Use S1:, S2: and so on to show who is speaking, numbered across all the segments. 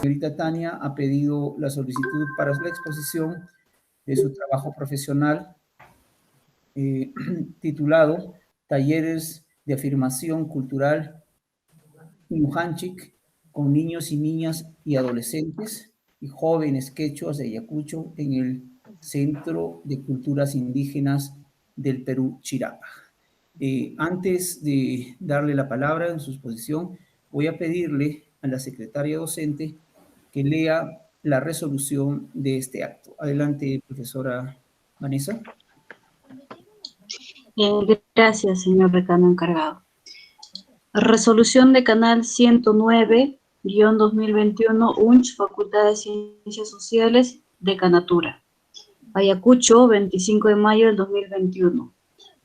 S1: señorita Tania ha pedido la solicitud para la exposición de su trabajo profesional titulado Talleres de Afirmación Cultural Ñujanchik con niños y niñas y adolescentes y jóvenes quechuas de Ayacucho en el Centro de Culturas Indígenas del Perú, Chirapa. Antes de darle la palabra en su exposición, voy a pedirle a la secretaria docente que lea la resolución de este acto. Adelante, profesora Vanessa.
S2: Gracias, señor decano encargado. Resolución de Canal 109-2021, UNCH, Facultad de Ciencias Sociales, Decanatura. Ayacucho, 25 de mayo del 2021.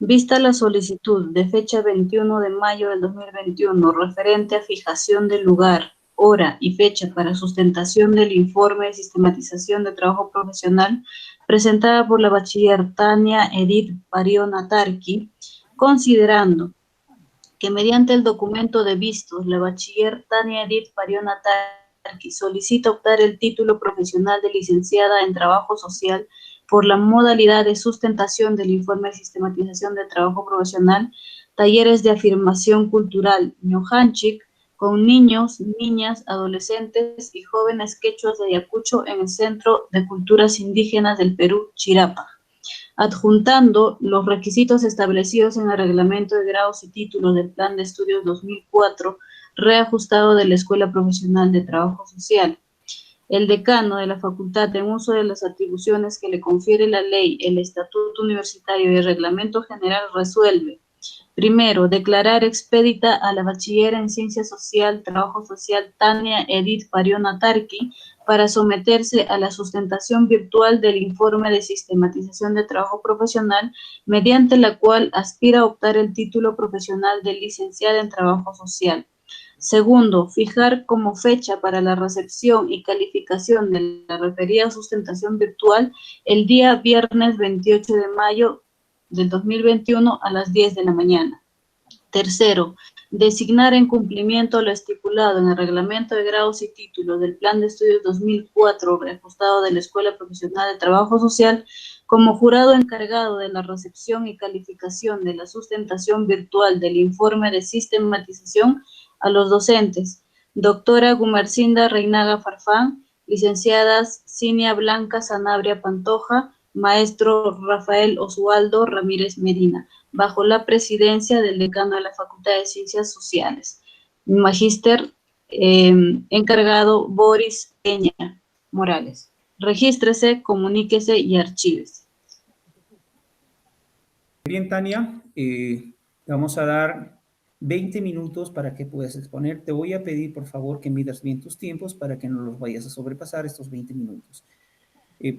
S2: Vista la solicitud de fecha 21 de mayo del 2021 referente a fijación del lugar, hora y fecha para sustentación del informe de sistematización de trabajo profesional presentada por la bachiller Tania Edith Pariona Tarqui, considerando que mediante el documento de vistos, la bachiller Tania Edith Pariona Tarqui solicita optar el título profesional de licenciada en trabajo social por la modalidad de sustentación del informe de sistematización de trabajo profesional, talleres de afirmación cultural Ñujanchik, con niños, niñas, adolescentes y jóvenes quechuas de Ayacucho en el Centro de Culturas Indígenas del Perú, Chirapa, adjuntando los requisitos establecidos en el Reglamento de Grados y Títulos del Plan de Estudios 2004, reajustado de la Escuela Profesional de Trabajo Social. El decano de la facultad, en uso de las atribuciones que le confiere la ley, el estatuto universitario y el reglamento general, resuelve: primero, declarar expedita a la bachiller en Ciencia Social, Trabajo Social Tania Edith Pariona Tarqui para someterse a la sustentación virtual del informe de sistematización de trabajo profesional, mediante la cual aspira a optar el título profesional de licenciada en Trabajo Social. Segundo, fijar como fecha para la recepción y calificación de la referida sustentación virtual el día viernes 28 de mayo del 2021 a las 10 de la mañana. Tercero, designar en cumplimiento lo estipulado en el Reglamento de Grados y Títulos del Plan de Estudios 2004, reajustado de la Escuela Profesional de Trabajo Social, como jurado encargado de la recepción y calificación de la sustentación virtual del informe de sistematización a los docentes: doctora Gumercinda Reinaga Farfán, licenciadas Cinia Blanca Sanabria Pantoja, maestro Rafael Oswaldo Ramírez Medina, bajo la presidencia del decano de la Facultad de Ciencias Sociales. Magíster encargado Boris Peña Morales. Regístrese, comuníquese y archívese.
S1: Bien, Tania, vamos a dar 20 minutos para que puedas exponer. Te voy a pedir, por favor, que midas bien tus tiempos para que no los vayas a sobrepasar estos 20 minutos.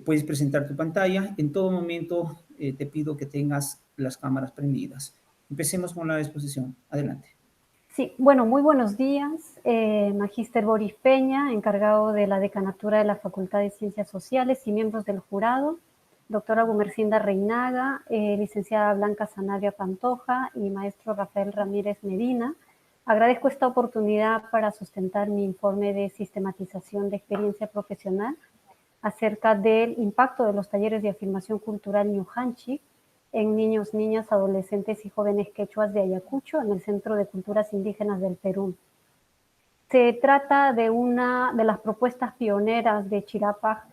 S1: Puedes presentar tu pantalla. En todo momento te pido que tengas las cámaras prendidas. Empecemos con la exposición. Adelante.
S3: Sí, bueno, muy buenos días. Magíster Boris Peña, encargado de la Decanatura de la Facultad de Ciencias Sociales y miembros del jurado. Doctora Gumercinda Reinaga, licenciada Blanca Sanabria Pantoja y maestro Rafael Ramírez Medina. Agradezco esta oportunidad para sustentar mi informe de sistematización de experiencia profesional acerca del impacto de los talleres de afirmación cultural Ñujanchik en niños, niñas, adolescentes y jóvenes quechuas de Ayacucho en el Centro de Culturas Indígenas del Perú. Se trata de una de las propuestas pioneras de Chirapa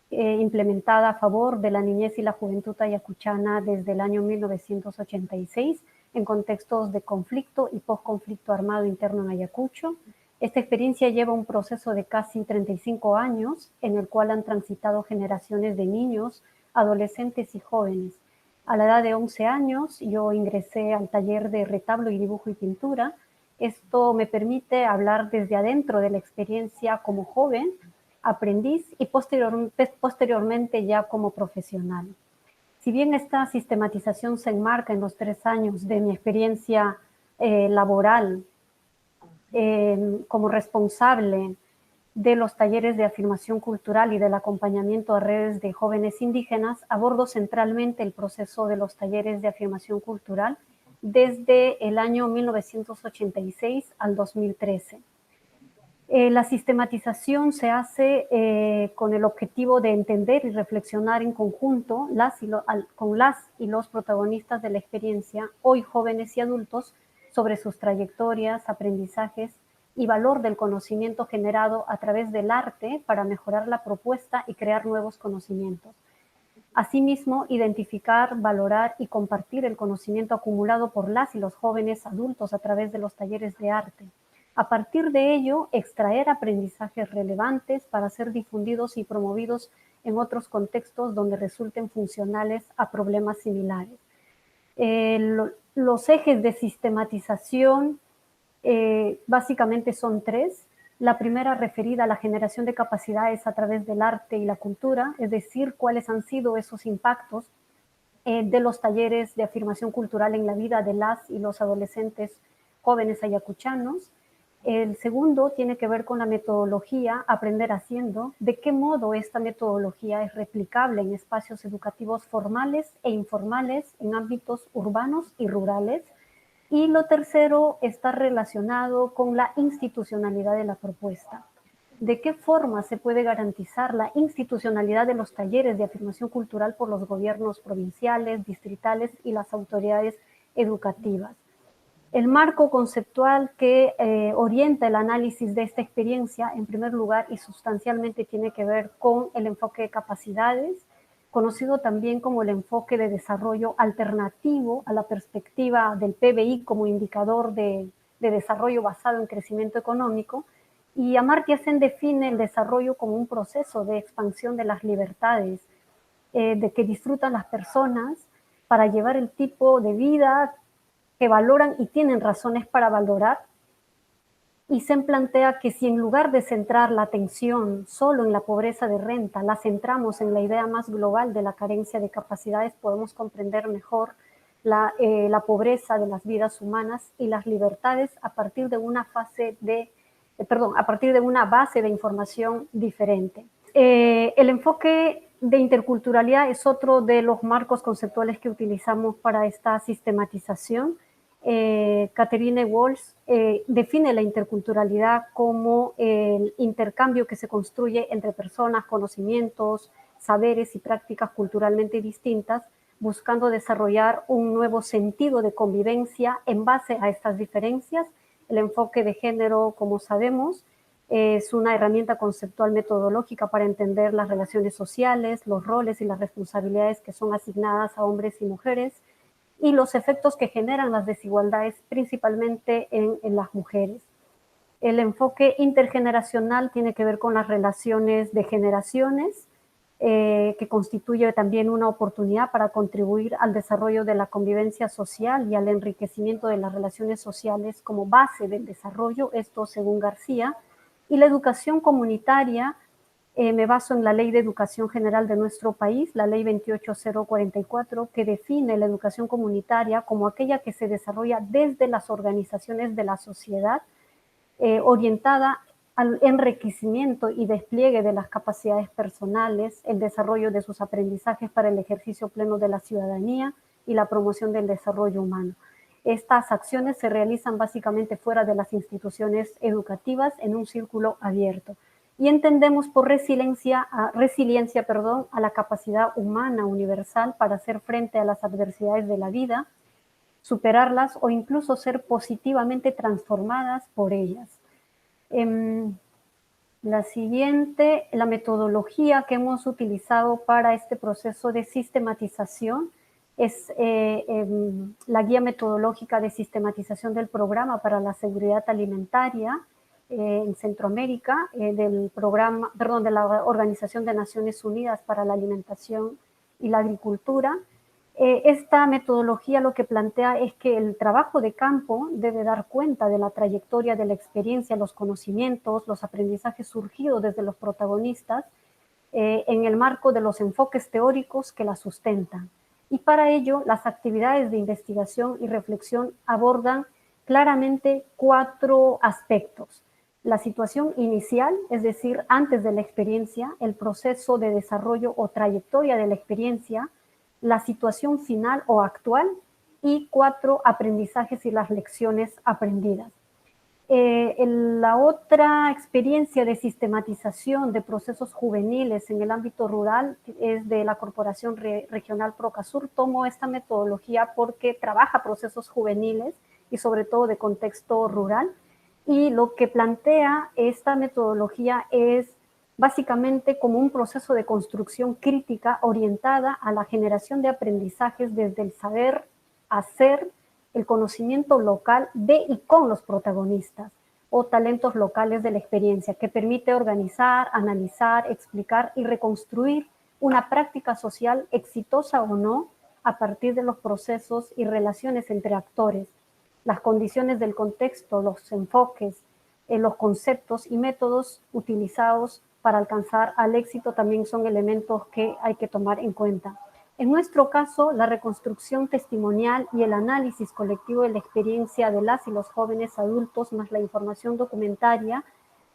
S3: implementada a favor de la niñez y la juventud ayacuchana desde el año 1986 en contextos de conflicto y posconflicto armado interno en Ayacucho. Esta experiencia lleva un proceso de casi 35 años en el cual han transitado generaciones de niños, adolescentes y jóvenes. A la edad de 11 años yo ingresé al taller de retablo y dibujo y pintura. Esto me permite hablar desde adentro de la experiencia como joven, aprendiz y posteriormente ya como profesional. Si bien esta sistematización se enmarca en los 3 años de mi experiencia laboral como responsable de los talleres de afirmación cultural y del acompañamiento a redes de jóvenes indígenas, abordo centralmente el proceso de los talleres de afirmación cultural desde el año 1986 al 2013. La sistematización se hace con el objetivo de entender y reflexionar en conjunto con las y los protagonistas de la experiencia, hoy jóvenes y adultos, sobre sus trayectorias, aprendizajes y valor del conocimiento generado a través del arte para mejorar la propuesta y crear nuevos conocimientos. Asimismo, identificar, valorar y compartir el conocimiento acumulado por las y los jóvenes adultos a través de los talleres de arte. A partir de ello, extraer aprendizajes relevantes para ser difundidos y promovidos en otros contextos donde resulten funcionales a problemas similares. Los ejes de sistematización básicamente son tres. La primera referida a la generación de capacidades a través del arte y la cultura, es decir, cuáles han sido esos impactos de los talleres de afirmación cultural en la vida de las y los adolescentes jóvenes ayacuchanos. El segundo tiene que ver con la metodología Aprender Haciendo, de qué modo esta metodología es replicable en espacios educativos formales e informales en ámbitos urbanos y rurales. Y lo tercero está relacionado con la institucionalidad de la propuesta. ¿De qué forma se puede garantizar la institucionalidad de los talleres de afirmación cultural por los gobiernos provinciales, distritales y las autoridades educativas? El marco conceptual que orienta el análisis de esta experiencia, en primer lugar y sustancialmente, tiene que ver con el enfoque de capacidades, conocido también como el enfoque de desarrollo alternativo a la perspectiva del PBI como indicador de desarrollo basado en crecimiento económico, y Amartya Sen define el desarrollo como un proceso de expansión de las libertades de que disfrutan las personas para llevar el tipo de vida que valoran y tienen razones para valorar. Y Sen plantea que si en lugar de centrar la atención solo en la pobreza de renta, la centramos en la idea más global de la carencia de capacidades, podemos comprender mejor la pobreza de las vidas humanas y las libertades a partir de una base de información diferente. El enfoque de interculturalidad es otro de los marcos conceptuales que utilizamos para esta sistematización. Catherine Walsh define la interculturalidad como el intercambio que se construye entre personas, conocimientos, saberes y prácticas culturalmente distintas, buscando desarrollar un nuevo sentido de convivencia en base a estas diferencias. El enfoque de género, como sabemos, es una herramienta conceptual metodológica para entender las relaciones sociales, los roles y las responsabilidades que son asignadas a hombres y mujeres, y los efectos que generan las desigualdades principalmente en las mujeres. El enfoque intergeneracional tiene que ver con las relaciones de generaciones, que constituye también una oportunidad para contribuir al desarrollo de la convivencia social y al enriquecimiento de las relaciones sociales como base del desarrollo, esto según García. Y la educación comunitaria, me baso en la Ley de Educación General de nuestro país, la Ley 28044, que define la educación comunitaria como aquella que se desarrolla desde las organizaciones de la sociedad, orientada al enriquecimiento y despliegue de las capacidades personales, el desarrollo de sus aprendizajes para el ejercicio pleno de la ciudadanía y la promoción del desarrollo humano. Estas acciones se realizan básicamente fuera de las instituciones educativas en un círculo abierto. Y entendemos por resiliencia a la capacidad humana universal para hacer frente a las adversidades de la vida, superarlas o incluso ser positivamente transformadas por ellas. La siguiente, la metodología que hemos utilizado para este proceso de sistematización es la guía metodológica de sistematización del programa para la seguridad alimentaria en Centroamérica, de la Organización de Naciones Unidas para la Alimentación y la Agricultura. Esta metodología lo que plantea es que el trabajo de campo debe dar cuenta de la trayectoria de la experiencia, los conocimientos, los aprendizajes surgidos desde los protagonistas en el marco de los enfoques teóricos que la sustentan. Y para ello, las actividades de investigación y reflexión abordan claramente 4 aspectos. La situación inicial, es decir, antes de la experiencia, el proceso de desarrollo o trayectoria de la experiencia, la situación final o actual, y 4, aprendizajes y las lecciones aprendidas. La otra experiencia de sistematización de procesos juveniles en el ámbito rural es de la Corporación Regional Procasur. Tomo esta metodología porque trabaja procesos juveniles y sobre todo de contexto rural. Y lo que plantea esta metodología es básicamente como un proceso de construcción crítica orientada a la generación de aprendizajes desde el saber hacer, el conocimiento local de y con los protagonistas o talentos locales de la experiencia, que permite organizar, analizar, explicar y reconstruir una práctica social exitosa o no a partir de los procesos y relaciones entre actores, las condiciones del contexto, los enfoques, los conceptos y métodos utilizados para alcanzar al éxito también son elementos que hay que tomar en cuenta. En nuestro caso, la reconstrucción testimonial y el análisis colectivo de la experiencia de las y los jóvenes adultos, más la información documentaria,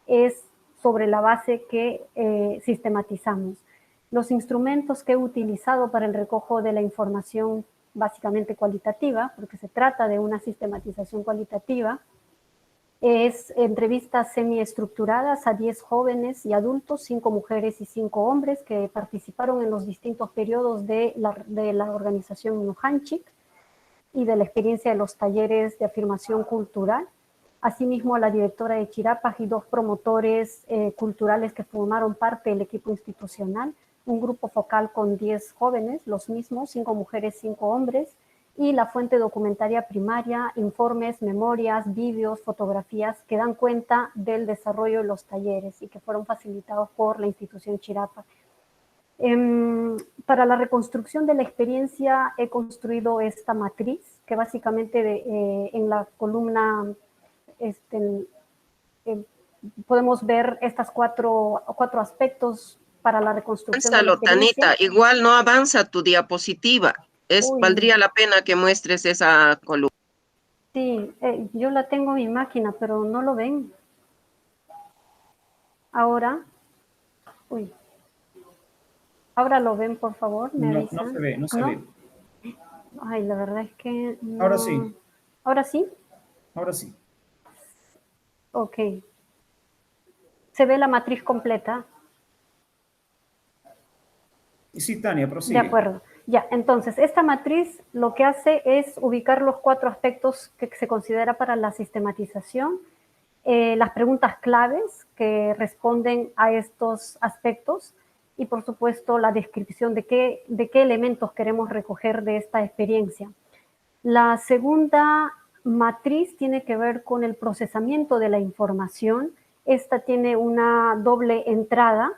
S3: es sobre la base que sistematizamos. Los instrumentos que he utilizado para el recojo de la información básicamente cualitativa, porque se trata de una sistematización cualitativa, es entrevistas semiestructuradas a 10 jóvenes y adultos, 5 mujeres y 5 hombres que participaron en los distintos periodos de la organización Ñujanchik y de la experiencia de los talleres de afirmación cultural. Asimismo, a la directora de Chirapaj y 2 promotores culturales que formaron parte del equipo institucional, un grupo focal con 10 jóvenes, los mismos, 5 mujeres, 5 hombres, y la fuente documentaria primaria, informes, memorias, vídeos, fotografías que dan cuenta del desarrollo de los talleres y que fueron facilitados por la institución Chirapaj. Para la reconstrucción de la experiencia he construido esta matriz que básicamente en la columna podemos ver estas cuatro aspectos para la reconstrucción de la experiencia.
S4: Tanita, igual no avanza tu diapositiva. Valdría la pena que muestres esa columna.
S3: Sí, yo la tengo en mi máquina, pero no lo ven. Ahora, ahora lo ven, por favor, me avisan.
S1: No se ve, no se ve.
S3: Ay, la verdad es que no.
S1: Ahora sí.
S3: ¿Ahora sí?
S1: Ahora sí.
S3: Ok. ¿Se ve la matriz completa?
S1: Sí, Tania, prosigue.
S3: De acuerdo. Ya, entonces, esta matriz lo que hace es ubicar los 4 aspectos que se considera para la sistematización, las preguntas claves que responden a estos aspectos y, por supuesto, la descripción de qué elementos queremos recoger de esta experiencia. La segunda matriz tiene que ver con el procesamiento de la información. Esta tiene una doble entrada.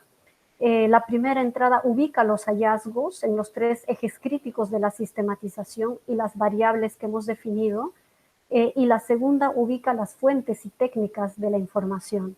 S3: La primera entrada ubica los hallazgos en los 3 ejes críticos de la sistematización y las variables que hemos definido, y la segunda ubica las fuentes y técnicas de la información.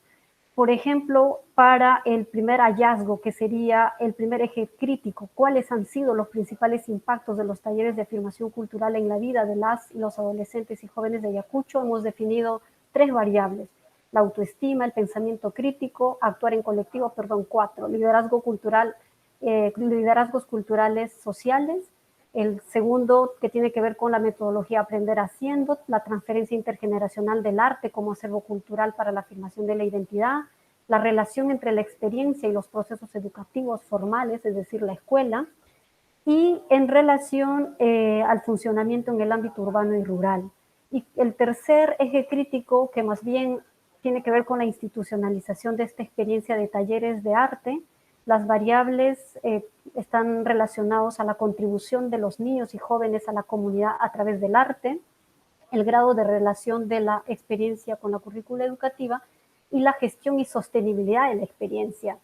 S3: Por ejemplo, para el primer hallazgo, que sería el primer eje crítico, ¿cuáles han sido los principales impactos de los talleres de afirmación cultural en la vida de las y los adolescentes y jóvenes de Ayacucho? Hemos definido 3 variables: la autoestima, el pensamiento crítico, actuar en colectivo, 4, liderazgo cultural, liderazgos culturales sociales. El segundo, que tiene que ver con la metodología aprender haciendo, la transferencia intergeneracional del arte como acervo cultural para la afirmación de la identidad, la relación entre la experiencia y los procesos educativos formales, es decir, la escuela, y en relación al funcionamiento en el ámbito urbano y rural. Y el tercer eje crítico, que más bien tiene que ver con la institucionalización de esta experiencia de talleres de arte. Las variables están relacionadas a la contribución de los niños y jóvenes a la comunidad a través del arte, el grado de relación de la experiencia con la currícula educativa y la gestión y sostenibilidad de la experiencia.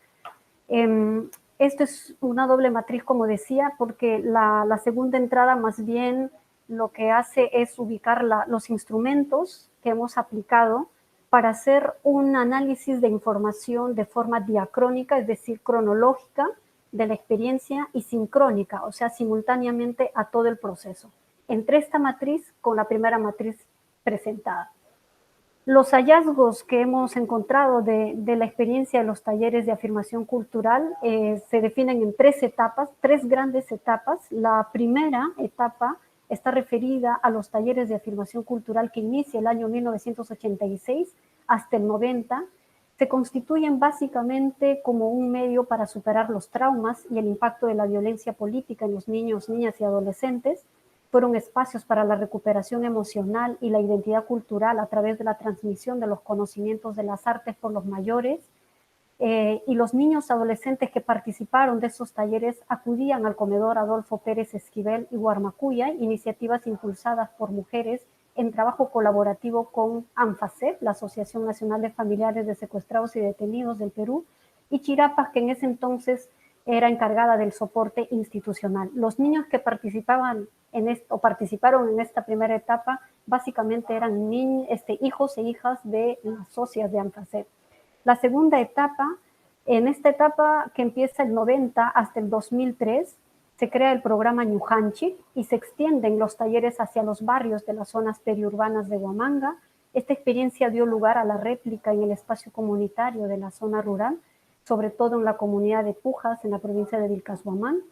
S3: Esto es una doble matriz, como decía, porque la segunda entrada más bien lo que hace es ubicar los instrumentos que hemos aplicado para hacer un análisis de información de forma diacrónica, es decir, cronológica de la experiencia, y sincrónica, o sea, simultáneamente a todo el proceso, entre esta matriz con la primera matriz presentada. Los hallazgos que hemos encontrado de la experiencia de los talleres de afirmación cultural se definen en 3 etapas, 3 grandes etapas. La primera etapa está referida a los talleres de afirmación cultural que inicia el año 1986 hasta el 90, se constituyen básicamente como un medio para superar los traumas y el impacto de la violencia política en los niños, niñas y adolescentes. Fueron espacios para la recuperación emocional y la identidad cultural a través de la transmisión de los conocimientos de las artes por los mayores, y los niños adolescentes que participaron de esos talleres acudían al comedor Adolfo Pérez Esquivel y Guarmacuya, iniciativas impulsadas por mujeres en trabajo colaborativo con ANFASEP, la Asociación Nacional de Familiares de Secuestrados y Detenidos del Perú, y Chirapas, que en ese entonces era encargada del soporte institucional. Los niños que participaron en esta primera etapa básicamente eran hijos e hijas de las socias de ANFASEP. La segunda etapa, en esta etapa que empieza el 90 hasta el 2003, se crea el programa Ñujanchik y se extienden los talleres hacia los barrios de las zonas periurbanas de Huamanga. Esta experiencia dio lugar a la réplica en el espacio comunitario de la zona rural, sobre todo en la comunidad de Pujas, en la provincia de Vilcashuamán.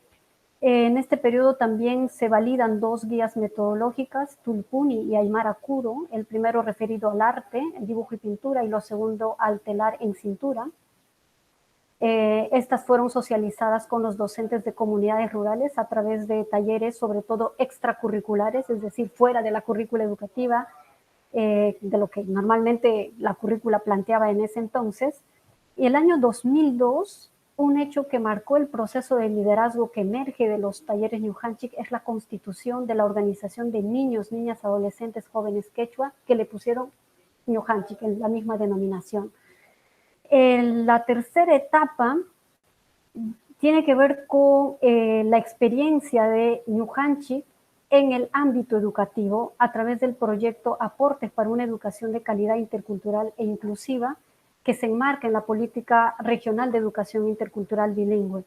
S3: En este periodo también se validan 2 guías metodológicas, Tulpuni y Aymara Curo, el primero referido al arte, el dibujo y pintura, y lo segundo al telar en cintura. Estas fueron socializadas con los docentes de comunidades rurales a través de talleres, sobre todo extracurriculares, es decir, fuera de la currícula educativa, de lo que normalmente la currícula planteaba en ese entonces. Y el año 2002, un hecho que marcó el proceso de liderazgo que emerge de los talleres Ñujanchik es la constitución de la Organización de Niños, Niñas, Adolescentes, Jóvenes Quechua, que le pusieron Ñujanchik, en la misma denominación. La tercera etapa tiene que ver con la experiencia de Ñujanchik en el ámbito educativo a través del proyecto Aportes para una educación de calidad intercultural e inclusiva, que se enmarca en la política regional de educación intercultural bilingüe.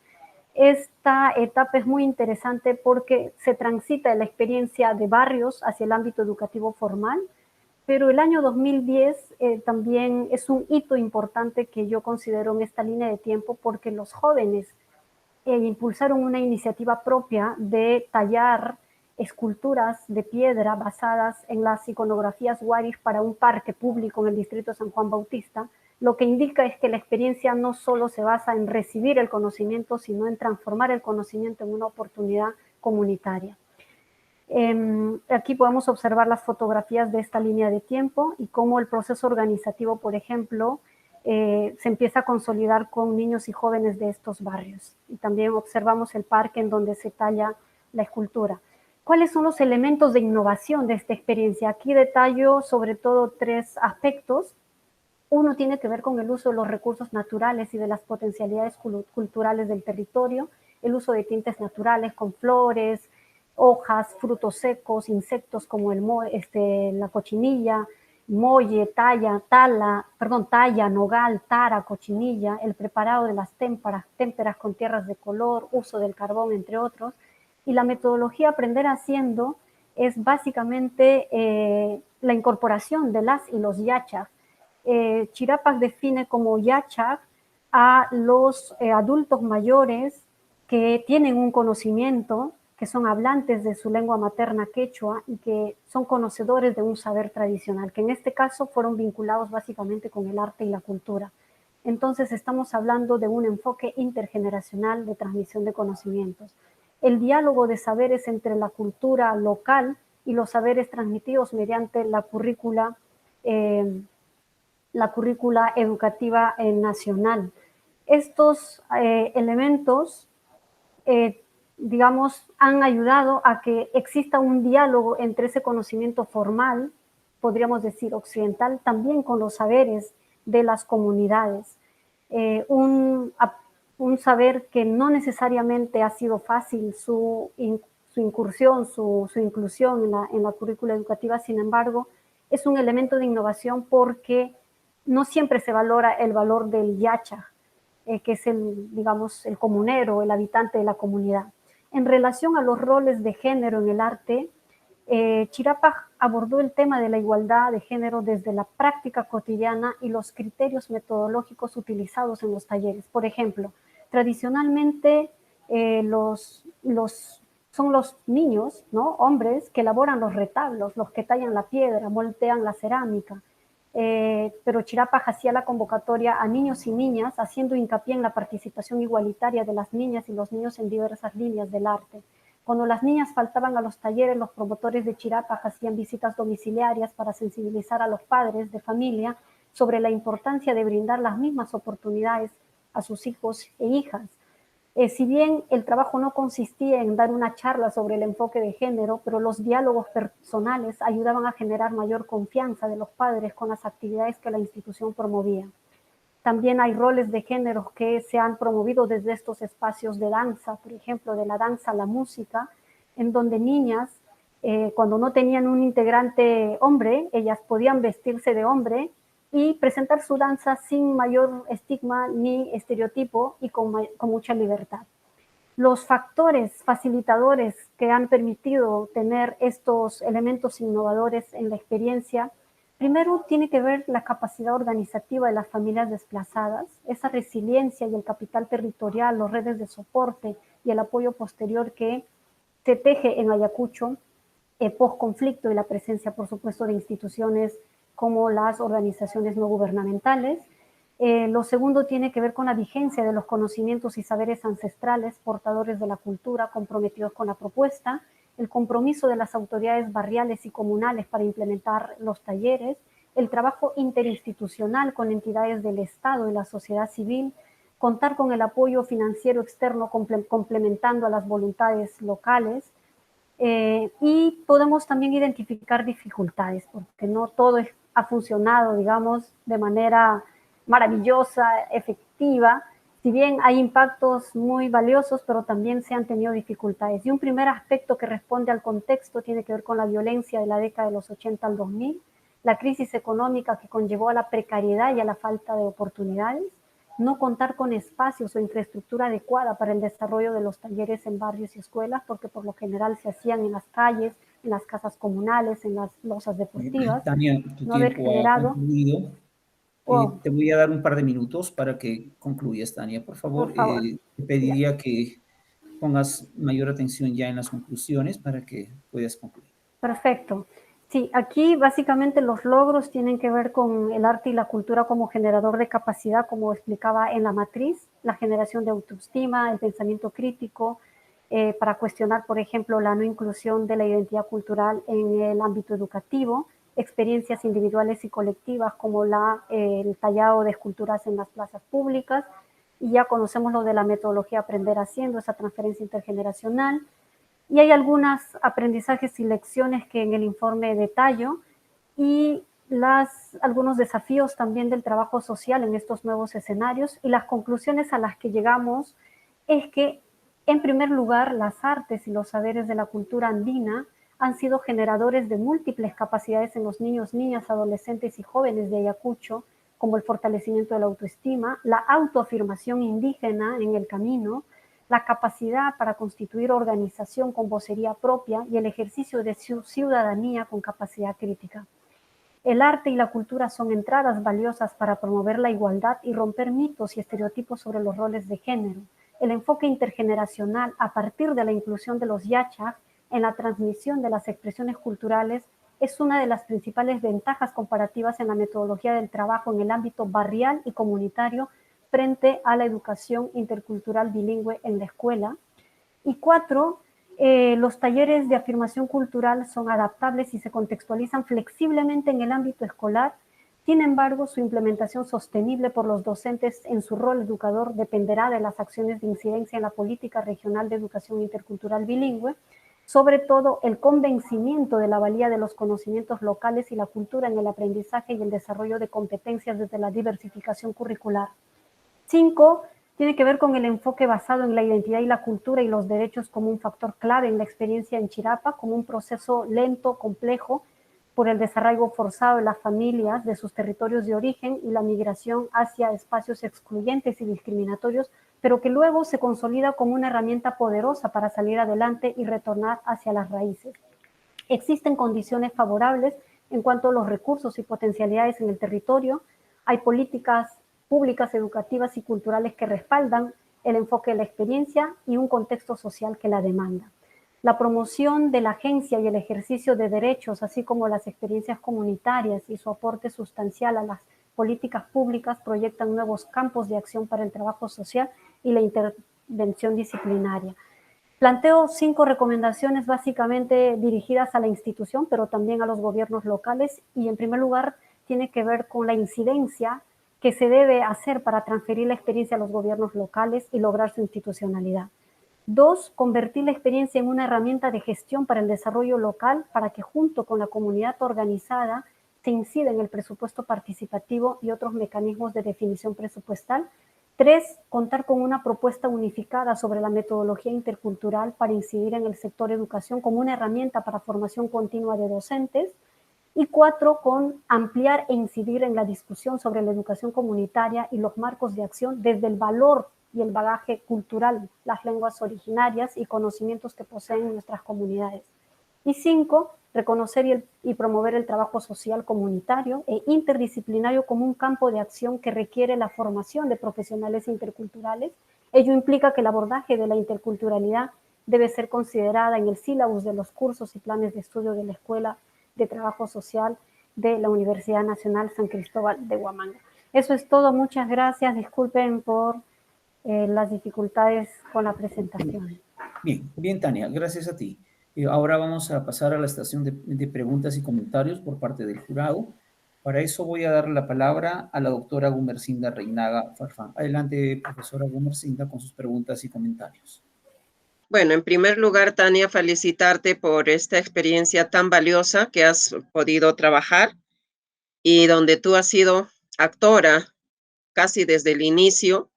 S3: Esta etapa es muy interesante porque se transita de la experiencia de barrios hacia el ámbito educativo formal, pero el año 2010 también es un hito importante que yo considero en esta línea de tiempo, porque los jóvenes impulsaron una iniciativa propia de tallar esculturas de piedra basadas en las iconografías waris para un parque público en el distrito de San Juan Bautista. Lo que indica es que la experiencia no solo se basa en recibir el conocimiento, sino en transformar el conocimiento en una oportunidad comunitaria. Aquí podemos observar las fotografías de esta línea de tiempo y cómo el proceso organizativo, por ejemplo, se empieza a consolidar con niños y jóvenes de estos barrios. Y también observamos el parque en donde se talla la escultura. ¿Cuáles son los elementos de innovación de esta experiencia? Aquí detallo sobre todo 3 aspectos. Uno tiene que ver con el uso de los recursos naturales y de las potencialidades culturales del territorio, el uso de tintes naturales con flores, hojas, frutos secos, como la cochinilla, molle, talla, nogal, tara, cochinilla, el preparado de las témperas con tierras de color, uso del carbón, entre otros. Y la metodología Aprender Haciendo es básicamente la incorporación de las y los yachas. Chirapas define como yachak a los adultos mayores que tienen un conocimiento, que son hablantes de su lengua materna quechua y que son conocedores de un saber tradicional, que en este caso fueron vinculados básicamente con el arte y la cultura. Entonces estamos hablando de un enfoque intergeneracional de transmisión de conocimientos. El diálogo de saberes entre la cultura local y los saberes transmitidos mediante la currícula educativa nacional. Estos elementos, digamos, han ayudado a que exista un diálogo entre ese conocimiento formal, podríamos decir occidental, también con los saberes de las comunidades. Un saber que no necesariamente ha sido fácil su incursión, su inclusión en la currícula educativa, sin embargo, es un elemento de innovación porque no siempre se valora el valor del yacha, que es el comunero, el habitante de la comunidad. En relación a los roles de género en el arte, Chirapas abordó el tema de la igualdad de género desde la práctica cotidiana y los criterios metodológicos utilizados en los talleres. Por ejemplo, tradicionalmente los son los niños, ¿no? Hombres que elaboran los retablos, los que tallan la piedra, moldean la cerámica. Pero Chirapaj hacía la convocatoria a niños y niñas, haciendo hincapié en la participación igualitaria de las niñas y los niños en diversas líneas del arte. Cuando las niñas faltaban a los talleres, los promotores de Chirapaj hacían visitas domiciliarias para sensibilizar a los padres de familia sobre la importancia de brindar las mismas oportunidades a sus hijos e hijas. Si bien el trabajo no consistía en dar una charla sobre el enfoque de género, pero los diálogos personales ayudaban a generar mayor confianza de los padres con las actividades que la institución promovía. También hay roles de género que se han promovido desde estos espacios de danza, por ejemplo, de la danza a la música, en donde niñas, cuando no tenían un integrante hombre, ellas podían vestirse de hombre y presentar su danza sin mayor estigma ni estereotipo y con mucha libertad. Los factores facilitadores que han permitido tener estos elementos innovadores en la experiencia, primero tiene que ver la capacidad organizativa de las familias desplazadas, esa resiliencia y el capital territorial, las redes de soporte y el apoyo posterior que se teje en Ayacucho post-conflicto y la presencia, por supuesto, de instituciones como las organizaciones no gubernamentales. Lo segundo tiene que ver con la vigencia de los conocimientos y saberes ancestrales, portadores de la cultura, comprometidos con la propuesta, el compromiso de las autoridades barriales y comunales para implementar los talleres, el trabajo interinstitucional con entidades del Estado y la sociedad civil, contar con el apoyo financiero externo complementando a las voluntades locales, y podemos también identificar dificultades, porque no todo ha funcionado, digamos, de manera maravillosa, efectiva. Si bien hay impactos muy valiosos, pero también se han tenido dificultades. Y un primer aspecto que responde al contexto tiene que ver con la violencia de la década de los 80 al 2000, la crisis económica que conllevó a la precariedad y a la falta de oportunidades, no contar con espacios o infraestructura adecuada para el desarrollo de los talleres en barrios y escuelas, porque por lo general se hacían en las calles, en las casas comunales, en las losas deportivas.
S1: Tania, tu
S3: No haber
S1: tiempo ha
S3: generado...
S1: concluido.
S3: Wow,
S1: Te voy a dar un par de minutos para que concluyas, Tania. Por
S3: por
S1: favor,
S3: favor.
S1: te pediría que pongas mayor atención ya en las conclusiones para que puedas concluir.
S3: Perfecto. Sí, aquí básicamente los logros tienen que ver con el arte y la cultura como generador de capacidad, como explicaba en la matriz, la generación de autoestima, el pensamiento crítico, para cuestionar, por ejemplo, la no inclusión de la identidad cultural en el ámbito educativo, experiencias individuales y colectivas como el tallado de esculturas en las plazas públicas, y ya conocemos lo de la metodología Aprender Haciendo, esa transferencia intergeneracional. Y hay algunos aprendizajes y lecciones que en el informe detallo y algunos desafíos también del trabajo social en estos nuevos escenarios, y las conclusiones a las que llegamos es que, en primer lugar, las artes y los saberes de la cultura andina han sido generadores de múltiples capacidades en los niños, niñas, adolescentes y jóvenes de Ayacucho, como el fortalecimiento de la autoestima, la autoafirmación indígena en el camino, la capacidad para constituir organización con vocería propia y el ejercicio de su ciudadanía con capacidad crítica. El arte y la cultura son entradas valiosas para promover la igualdad y romper mitos y estereotipos sobre los roles de género. El enfoque intergeneracional a partir de la inclusión de los yachas en la transmisión de las expresiones culturales es una de las principales ventajas comparativas en la metodología del trabajo en el ámbito barrial y comunitario frente a la educación intercultural bilingüe en la escuela. Y 4, los talleres de afirmación cultural son adaptables y se contextualizan flexiblemente en el ámbito escolar. Sin embargo, su implementación sostenible por los docentes en su rol educador dependerá de las acciones de incidencia en la política regional de educación intercultural bilingüe, sobre todo el convencimiento de la valía de los conocimientos locales y la cultura en el aprendizaje y el desarrollo de competencias desde la diversificación curricular. 5, tiene que ver con el enfoque basado en la identidad y la cultura y los derechos como un factor clave en la experiencia en Chirapa, como un proceso lento, complejo, por el desarraigo forzado de las familias de sus territorios de origen y la migración hacia espacios excluyentes y discriminatorios, pero que luego se consolida como una herramienta poderosa para salir adelante y retornar hacia las raíces. Existen condiciones favorables en cuanto a los recursos y potencialidades en el territorio. Hay políticas públicas, educativas y culturales que respaldan el enfoque de la experiencia y un contexto social que la demanda. La promoción de la agencia y el ejercicio de derechos, así como las experiencias comunitarias y su aporte sustancial a las políticas públicas proyectan nuevos campos de acción para el trabajo social y la intervención disciplinaria. Planteo 5 recomendaciones básicamente dirigidas a la institución, pero también a los gobiernos locales, y en primer lugar tiene que ver con la incidencia que se debe hacer para transferir la experiencia a los gobiernos locales y lograr su institucionalidad. 2, convertir la experiencia en una herramienta de gestión para el desarrollo local para que junto con la comunidad organizada se incida en el presupuesto participativo y otros mecanismos de definición presupuestal. 3, contar con una propuesta unificada sobre la metodología intercultural para incidir en el sector educación como una herramienta para formación continua de docentes. Y 4, con ampliar e incidir en la discusión sobre la educación comunitaria y los marcos de acción desde el valor y el bagaje cultural, las lenguas originarias y conocimientos que poseen nuestras comunidades. Y 5, reconocer y promover el trabajo social comunitario e interdisciplinario como un campo de acción que requiere la formación de profesionales interculturales. Ello implica que el abordaje de la interculturalidad debe ser considerada en el sílabus de los cursos y planes de estudio de la Escuela de Trabajo Social de la Universidad Nacional San Cristóbal de Huamanga. Eso es todo, muchas gracias, disculpen por las dificultades con la presentación.
S1: Bien, Tania, gracias a ti. Ahora vamos a pasar a la estación de preguntas y comentarios por parte del jurado. Para eso voy a dar la palabra a la doctora Gumersinda Reinaga Farfán. Adelante, profesora Gumersinda, con sus preguntas y comentarios.
S4: Bueno, en primer lugar, Tania, felicitarte por esta experiencia tan valiosa que has podido trabajar y donde tú has sido actora casi desde el inicio.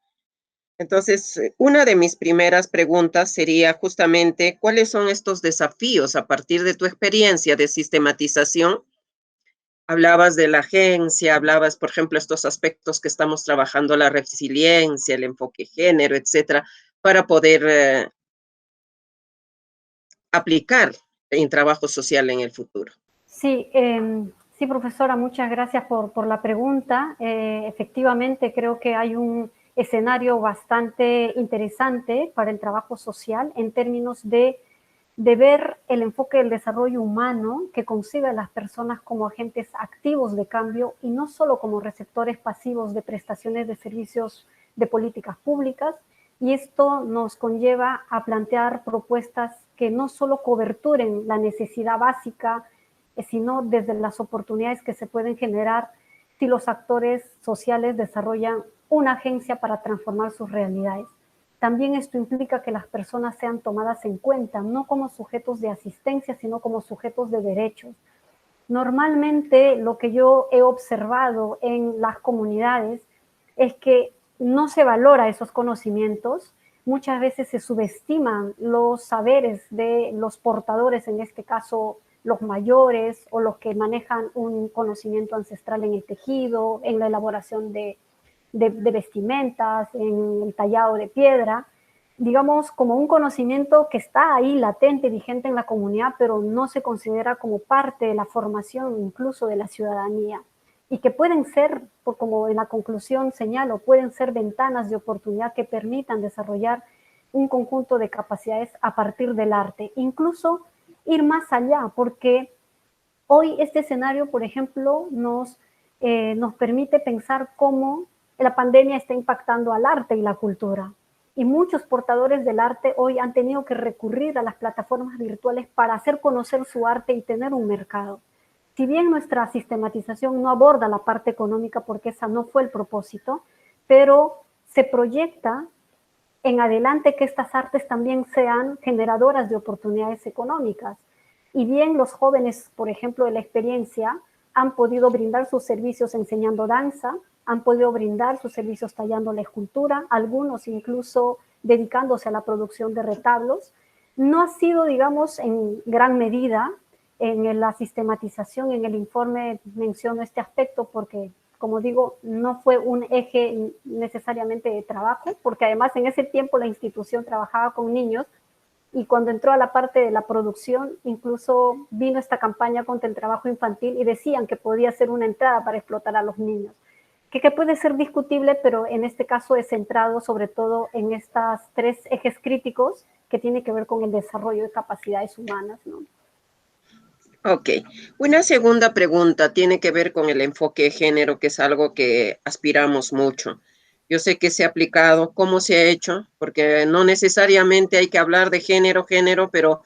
S4: Entonces, una de mis primeras preguntas sería justamente, ¿cuáles son estos desafíos a partir de tu experiencia de sistematización? Hablabas de la agencia, hablabas, por ejemplo, estos aspectos que estamos trabajando, la resiliencia, el enfoque género, etcétera, para poder aplicar en trabajo social en el futuro.
S3: Sí, sí, profesora, muchas gracias por la pregunta. Efectivamente, creo que hay un escenario bastante interesante para el trabajo social en términos de ver el enfoque del desarrollo humano que concibe a las personas como agentes activos de cambio y no solo como receptores pasivos de prestaciones de servicios de políticas públicas. Y esto nos conlleva a plantear propuestas que no solo coberturen la necesidad básica, sino desde las oportunidades que se pueden generar si los actores sociales desarrollan una agencia para transformar sus realidades. También esto implica que las personas sean tomadas en cuenta, no como sujetos de asistencia, sino como sujetos de derechos. Normalmente lo que yo he observado en las comunidades es que no se valora esos conocimientos, muchas veces se subestiman los saberes de los portadores, en este caso los mayores o los que manejan un conocimiento ancestral en el tejido, en la elaboración de vestimentas, en el tallado de piedra, digamos como un conocimiento que está ahí latente, vigente en la comunidad, pero no se considera como parte de la formación incluso de la ciudadanía, y que pueden ser, como en la conclusión señalo, pueden ser ventanas de oportunidad que permitan desarrollar un conjunto de capacidades a partir del arte, incluso ir más allá, porque hoy este escenario, por ejemplo, nos permite pensar cómo la pandemia está impactando al arte y la cultura. Y muchos portadores del arte hoy han tenido que recurrir a las plataformas virtuales para hacer conocer su arte y tener un mercado. Si bien nuestra sistematización no aborda la parte económica porque esa no fue el propósito, pero se proyecta en adelante que estas artes también sean generadoras de oportunidades económicas. Y bien los jóvenes, por ejemplo, de la experiencia, han podido brindar sus servicios enseñando danza, han podido brindar sus servicios tallando la escultura, algunos incluso dedicándose a la producción de retablos. No ha sido, digamos, en gran medida en la sistematización, en el informe menciono este aspecto porque, como digo, no fue un eje necesariamente de trabajo, porque además en ese tiempo la institución trabajaba con niños y cuando entró a la parte de la producción, incluso vino esta campaña contra el trabajo infantil y decían que podía ser una entrada para explotar a los niños. que puede ser discutible, pero en este caso es centrado sobre todo en estos 3 ejes críticos que tiene que ver con el desarrollo de capacidades humanas, ¿no?
S4: Ok. Una segunda pregunta tiene que ver con el enfoque de género, que es algo que aspiramos mucho. Yo sé que se ha aplicado, cómo se ha hecho, porque no necesariamente hay que hablar de género, pero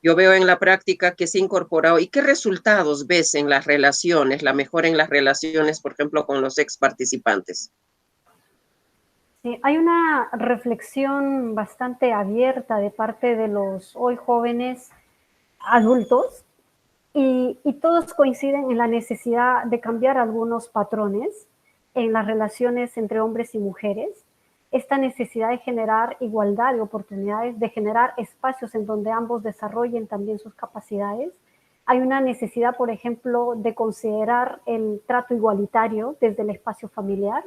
S4: yo veo en la práctica que se ha incorporado. ¿Y qué resultados ves en las relaciones, la mejora en las relaciones, por ejemplo, con los ex participantes?
S3: Sí, hay una reflexión bastante abierta de parte de los hoy jóvenes adultos y todos coinciden en la necesidad de cambiar algunos patrones en las relaciones entre hombres y mujeres, esta necesidad de generar igualdad de oportunidades, de generar espacios en donde ambos desarrollen también sus capacidades. Hay una necesidad, por ejemplo, de considerar el trato igualitario desde el espacio familiar.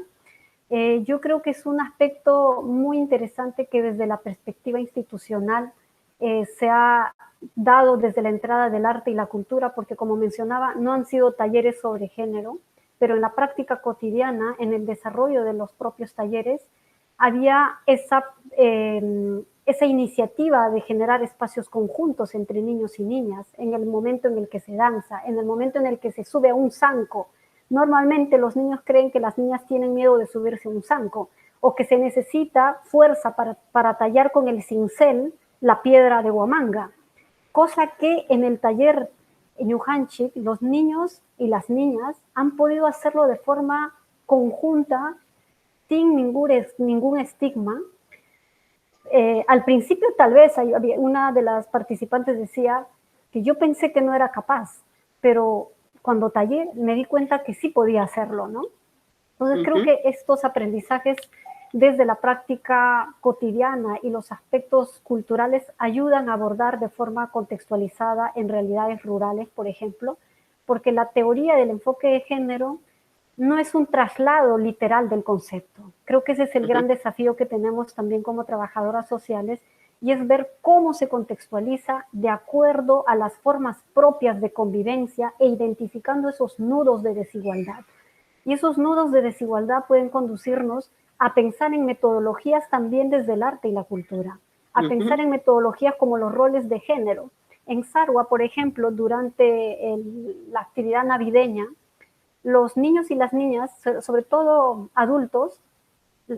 S3: Yo creo que es un aspecto muy interesante que desde la perspectiva institucional se ha dado desde la entrada del arte y la cultura, porque como mencionaba, no han sido talleres sobre género, pero en la práctica cotidiana, en el desarrollo de los propios talleres, había esa iniciativa de generar espacios conjuntos entre niños y niñas, en el momento en el que se danza, en el momento en el que se sube a un zanco. Normalmente los niños creen que las niñas tienen miedo de subirse a un zanco o que se necesita fuerza para tallar con el cincel la piedra de Huamanga, cosa que en el taller Ñujanchik los niños y las niñas han podido hacerlo de forma conjunta, sin ningún estigma. Al principio tal vez una de las participantes decía que yo pensé que no era capaz, pero cuando tallé me di cuenta que sí podía hacerlo, ¿no? Entonces creo que estos aprendizajes desde la práctica cotidiana y los aspectos culturales ayudan a abordar de forma contextualizada en realidades rurales, por ejemplo, porque la teoría del enfoque de género no es un traslado literal del concepto. Creo que ese es el gran desafío que tenemos también como trabajadoras sociales y es ver cómo se contextualiza de acuerdo a las formas propias de convivencia e identificando esos nudos de desigualdad. Y esos nudos de desigualdad pueden conducirnos a pensar en metodologías también desde el arte y la cultura, a pensar en metodologías como los roles de género. En Sarwa, por ejemplo, durante la actividad navideña, los niños y las niñas, sobre todo adultos,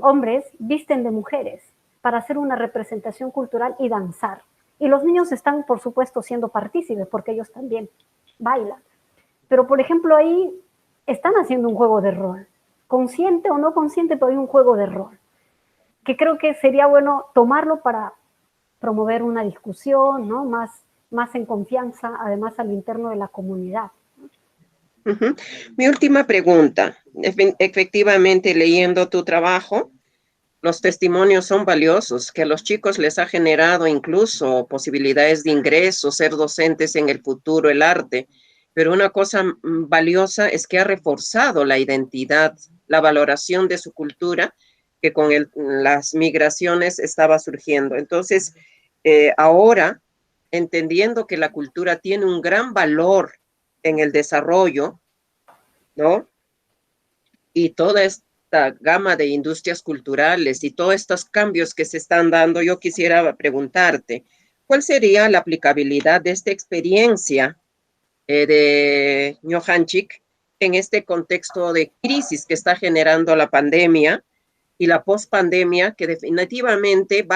S3: hombres, visten de mujeres para hacer una representación cultural y danzar. Y los niños están, por supuesto, siendo partícipes porque ellos también bailan. Pero, por ejemplo, ahí están haciendo un juego de rol. Consciente o no consciente, pero hay un juego de rol. Que creo que sería bueno tomarlo para promover una discusión, ¿no? Más en confianza, además al interno de la comunidad.
S4: Mi última pregunta. Efectivamente, leyendo tu trabajo, los testimonios son valiosos, que a los chicos les ha generado incluso posibilidades de ingreso, ser docentes en el futuro, el arte. Pero una cosa valiosa es que ha reforzado la identidad, la valoración de su cultura, que con las migraciones estaba surgiendo. Entonces, ahora, entendiendo que la cultura tiene un gran valor en el desarrollo, ¿no? Y toda esta gama de industrias culturales y todos estos cambios que se están dando, yo quisiera preguntarte, ¿cuál sería la aplicabilidad de esta experiencia de Ñujanchik en este contexto de crisis que está generando la pandemia y la pospandemia, que definitivamente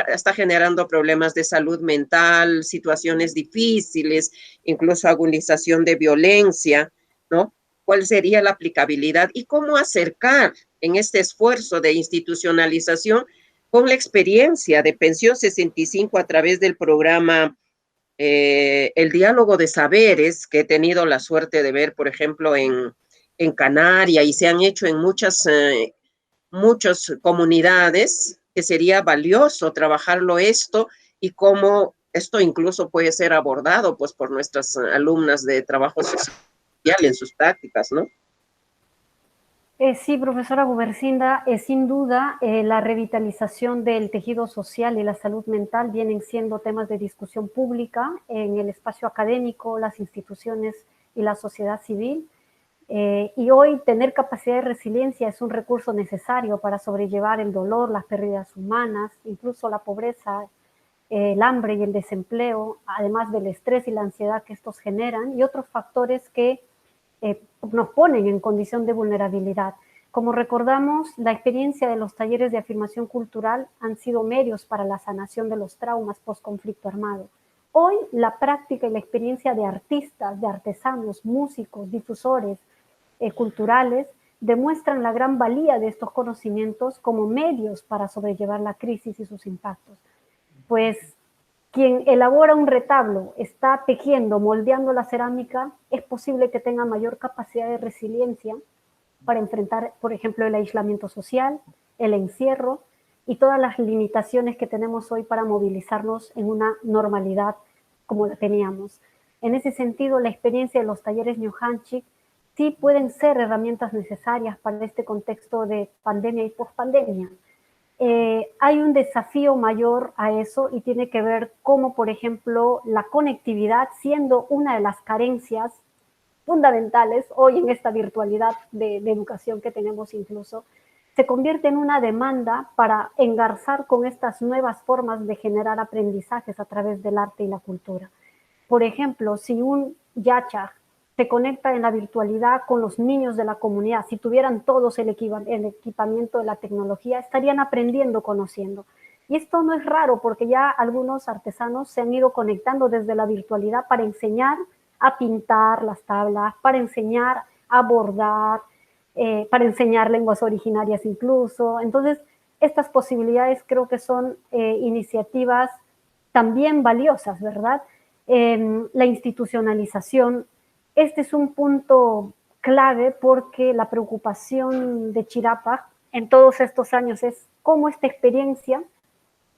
S4: está generando problemas de salud mental, situaciones difíciles, incluso agudización de violencia, ¿no? ¿Cuál sería la aplicabilidad y cómo acercar en este esfuerzo de institucionalización con la experiencia de Pensión 65 a través del programa el diálogo de saberes que he tenido la suerte de ver, por ejemplo, en Canarias y se han hecho en muchas comunidades, que sería valioso trabajarlo esto y cómo esto incluso puede ser abordado pues por nuestras alumnas de trabajo social en sus prácticas, ¿no?
S3: Sí, profesora Gumersinda, sin duda la revitalización del tejido social y la salud mental vienen siendo temas de discusión pública en el espacio académico, las instituciones y la sociedad civil. Y hoy tener capacidad de resiliencia es un recurso necesario para sobrellevar el dolor, las pérdidas humanas, incluso la pobreza, el hambre y el desempleo, además del estrés y la ansiedad que estos generan, y otros factores que nos ponen en condición de vulnerabilidad. Como recordamos, la experiencia de los talleres de afirmación cultural han sido medios para la sanación de los traumas post-conflicto armado. Hoy, la práctica y la experiencia de artistas, de artesanos, músicos, difusores culturales demuestran la gran valía de estos conocimientos como medios para sobrellevar la crisis y sus impactos. Pues quien elabora un retablo, está tejiendo, moldeando la cerámica, es posible que tenga mayor capacidad de resiliencia para enfrentar, por ejemplo, el aislamiento social, el encierro y todas las limitaciones que tenemos hoy para movilizarnos en una normalidad como la teníamos. En ese sentido, la experiencia de los talleres Ñujanchik sí pueden ser herramientas necesarias para este contexto de pandemia y pospandemia. Hay un desafío mayor a eso y tiene que ver cómo, por ejemplo, la conectividad, siendo una de las carencias fundamentales hoy en esta virtualidad de educación que tenemos incluso, se convierte en una demanda para engarzar con estas nuevas formas de generar aprendizajes a través del arte y la cultura. Por ejemplo, si un yacha se conecta en la virtualidad con los niños de la comunidad, si tuvieran todos el equipamiento de la tecnología, estarían aprendiendo, conociendo. Y esto no es raro porque ya algunos artesanos se han ido conectando desde la virtualidad para enseñar a pintar las tablas, para enseñar a bordar, para enseñar lenguas originarias incluso. Entonces, estas posibilidades creo que son iniciativas también valiosas, ¿verdad? La institucionalización. Este es un punto clave porque la preocupación de Chirapa en todos estos años es cómo esta experiencia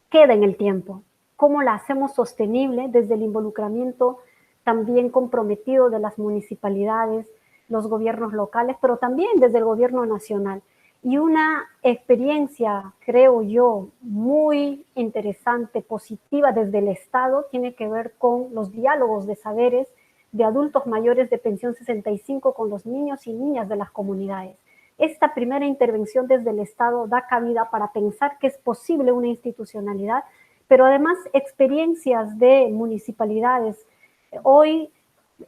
S3: queda en el tiempo, cómo la hacemos sostenible desde el involucramiento también comprometido de las municipalidades, los gobiernos locales, pero también desde el gobierno nacional. Y una experiencia, creo yo, muy interesante, positiva desde el Estado, tiene que ver con los diálogos de saberes de adultos mayores de pensión 65 con los niños y niñas de las comunidades. Esta primera intervención desde el Estado da cabida para pensar que es posible una institucionalidad, pero además experiencias de municipalidades hoy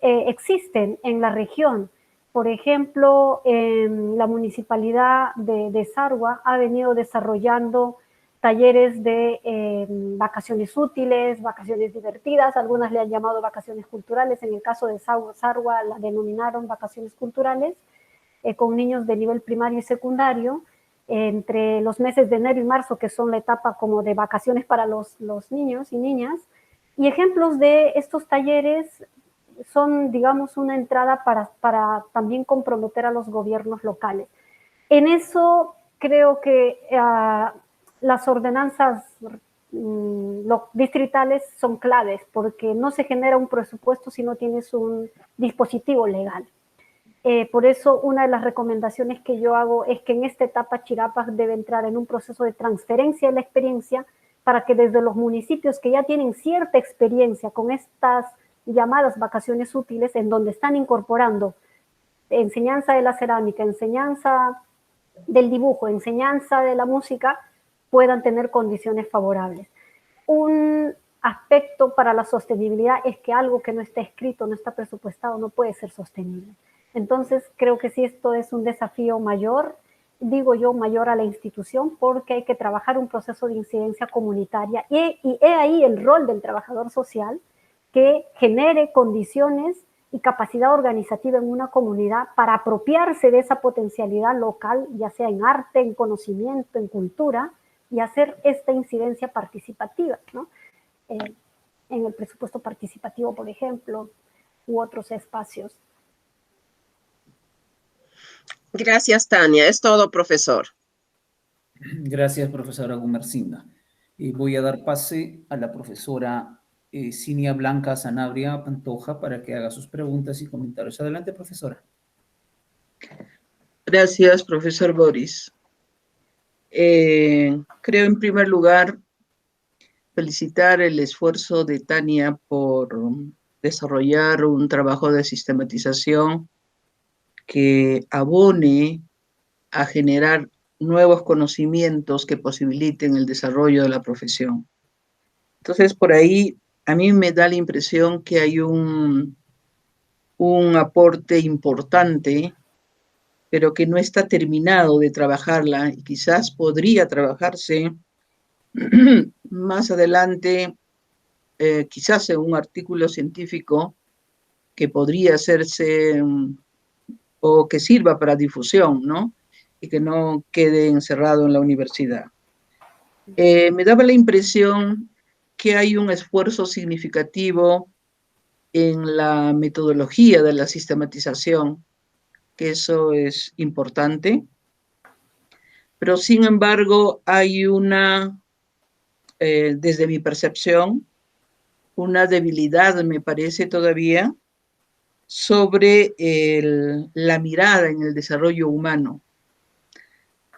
S3: existen en la región. Por ejemplo, la municipalidad de Sarwa ha venido desarrollando talleres de vacaciones útiles, vacaciones divertidas, algunas le han llamado vacaciones culturales, en el caso de Sarwa la denominaron vacaciones culturales, con niños de nivel primario y secundario, entre los meses de enero y marzo, que son la etapa como de vacaciones para los niños y niñas. Y ejemplos de estos talleres son, digamos, una entrada para también comprometer a los gobiernos locales. En eso creo que las ordenanzas distritales son claves, porque no se genera un presupuesto si no tienes un dispositivo legal. Por eso una de las recomendaciones que yo hago es que en esta etapa Chirapas debe entrar en un proceso de transferencia de la experiencia para que desde los municipios que ya tienen cierta experiencia con estas llamadas vacaciones útiles, en donde están incorporando enseñanza de la cerámica, enseñanza del dibujo, enseñanza de la música, puedan tener condiciones favorables. Un aspecto para la sostenibilidad es que algo que no está escrito, no está presupuestado, no puede ser sostenible. Entonces, creo que sí, esto es un desafío mayor, digo yo, mayor a la institución, porque hay que trabajar un proceso de incidencia comunitaria y he ahí el rol del trabajador social que genere condiciones y capacidad organizativa en una comunidad para apropiarse de esa potencialidad local, ya sea en arte, en conocimiento, en cultura, y hacer esta incidencia participativa, ¿no? En el presupuesto participativo, por ejemplo, u otros espacios.
S4: Gracias, Tania. Es todo, profesor.
S1: Gracias, profesora Gumersinda. Voy a dar pase a la profesora Cinia Blanca Sanabria Pantoja para que haga sus preguntas y comentarios. Adelante, profesora.
S5: Gracias, profesor Boris. Creo en primer lugar felicitar el esfuerzo de Tania por desarrollar un trabajo de sistematización que abone a generar nuevos conocimientos que posibiliten el desarrollo de la profesión. Entonces, por ahí a mí me da la impresión que hay un aporte importante, pero que no está terminado de trabajarla y quizás podría trabajarse más adelante, quizás en un artículo científico que podría hacerse o que sirva para difusión, ¿no? Y que no quede encerrado en la universidad. Me daba la impresión que hay un esfuerzo significativo en la metodología de la sistematización, que eso es importante, pero sin embargo hay desde mi percepción, una debilidad, me parece todavía, sobre la mirada en el desarrollo humano.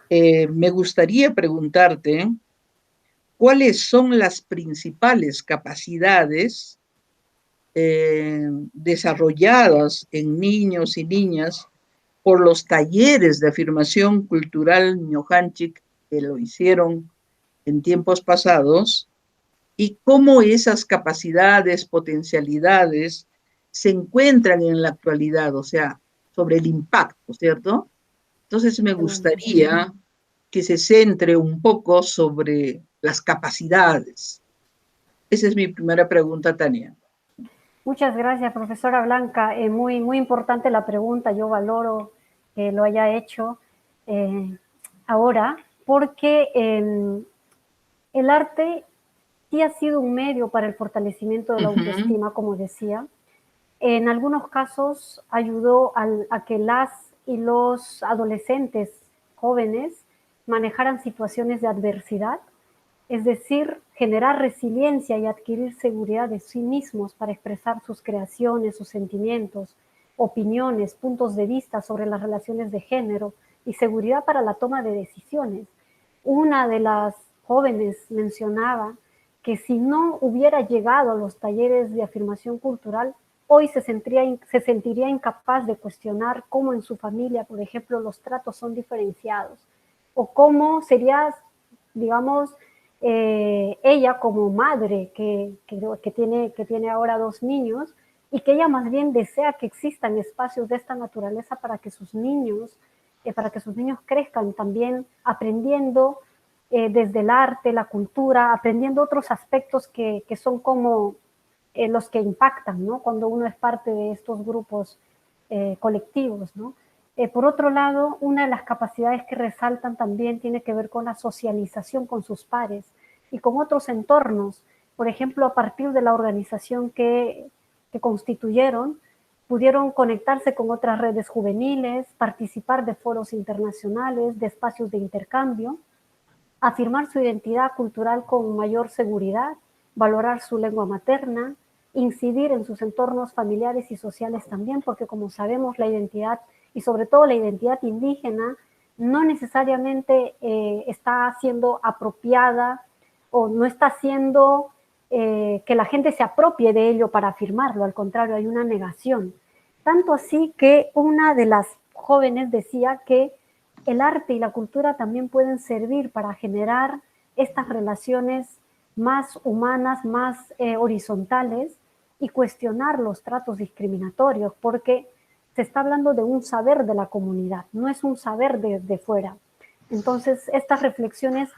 S5: Me gustaría preguntarte cuáles son las principales capacidades desarrolladas en niños y niñas por los talleres de afirmación cultural Ñojanchik que lo hicieron en tiempos pasados, y cómo esas capacidades, potencialidades se encuentran en la actualidad, o sea, sobre el impacto, ¿cierto? Entonces me gustaría que se centre un poco sobre las capacidades. Esa es mi primera pregunta, Tania.
S3: Muchas gracias, profesora Blanca. Muy importante la pregunta. Yo valoro que lo haya hecho ahora, porque el arte sí ha sido un medio para el fortalecimiento de la autoestima, como decía. En algunos casos ayudó a que las y los adolescentes jóvenes manejaran situaciones de adversidad, es decir, generar resiliencia y adquirir seguridad de sí mismos para expresar sus creaciones, sus sentimientos, opiniones, puntos de vista sobre las relaciones de género y seguridad para la toma de decisiones. Una de las jóvenes mencionaba que si no hubiera llegado a los talleres de afirmación cultural, hoy se sentiría incapaz de cuestionar cómo en su familia, por ejemplo, los tratos son diferenciados, o cómo sería, digamos, ella como madre que tiene ahora 2 niños, y que ella más bien desea que existan espacios de esta naturaleza para que sus niños crezcan también aprendiendo desde el arte, la cultura, aprendiendo otros aspectos que son como los que impactan, ¿no? Cuando uno es parte de estos grupos colectivos, ¿no? Por otro lado, una de las capacidades que resaltan también tiene que ver con la socialización con sus pares y con otros entornos. Por ejemplo, a partir de la organización que constituyeron, pudieron conectarse con otras redes juveniles, participar de foros internacionales, de espacios de intercambio, afirmar su identidad cultural con mayor seguridad, valorar su lengua materna, incidir en sus entornos familiares y sociales también, porque como sabemos la identidad, y sobre todo la identidad indígena, no necesariamente está siendo apropiada o no está haciendo que la gente se apropie de ello para afirmarlo, al contrario, hay una negación. Tanto así que una de las jóvenes decía que el arte y la cultura también pueden servir para generar estas relaciones más humanas, más horizontales, y cuestionar los tratos discriminatorios, porque se está hablando de un saber de la comunidad, no es un saber de fuera. Entonces, estas reflexiones,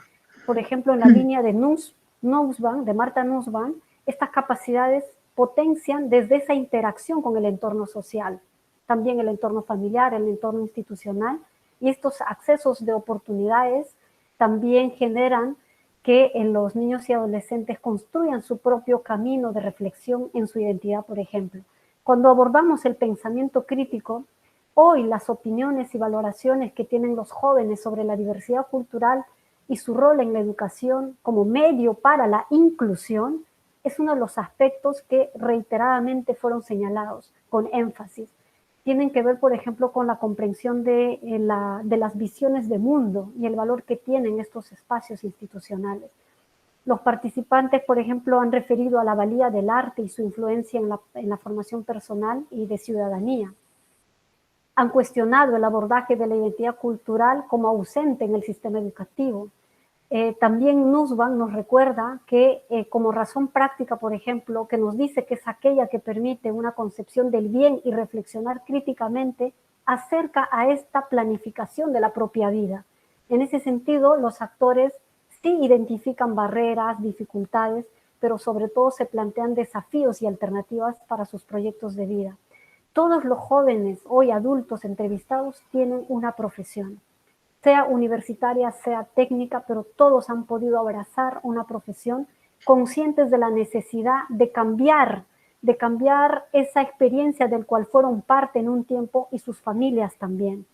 S3: por ejemplo, en la línea de Nussbaum, de Marta Nussbaum, estas capacidades potencian desde esa interacción con el entorno social, también el entorno familiar, el entorno institucional, y estos accesos de oportunidades también generan que en los niños y adolescentes construyan su propio camino de reflexión en su identidad, por ejemplo. Cuando abordamos el pensamiento crítico, hoy las opiniones y valoraciones que tienen los jóvenes sobre la diversidad cultural y su rol en la educación como medio para la inclusión es uno de los aspectos que reiteradamente fueron señalados con énfasis. Tienen que ver, por ejemplo, con la comprensión de las visiones de mundo y el valor que tienen estos espacios institucionales. Los participantes, por ejemplo, han referido a la valía del arte y su influencia en la formación personal y de ciudadanía. han cuestionado el abordaje de la identidad cultural como ausente en el sistema educativo. También Nussbaum nos recuerda que como razón práctica, por ejemplo, que nos dice que es aquella que permite una concepción del bien y reflexionar críticamente acerca a esta planificación de la propia vida. En ese sentido, los actores sí identifican barreras, dificultades, pero sobre todo se plantean desafíos y alternativas para sus proyectos de vida. Todos los jóvenes, hoy adultos entrevistados, tienen una profesión, sea universitaria, sea técnica, pero todos han podido abrazar una profesión conscientes de la necesidad de cambiar esa experiencia del cual fueron parte en un tiempo y sus familias también.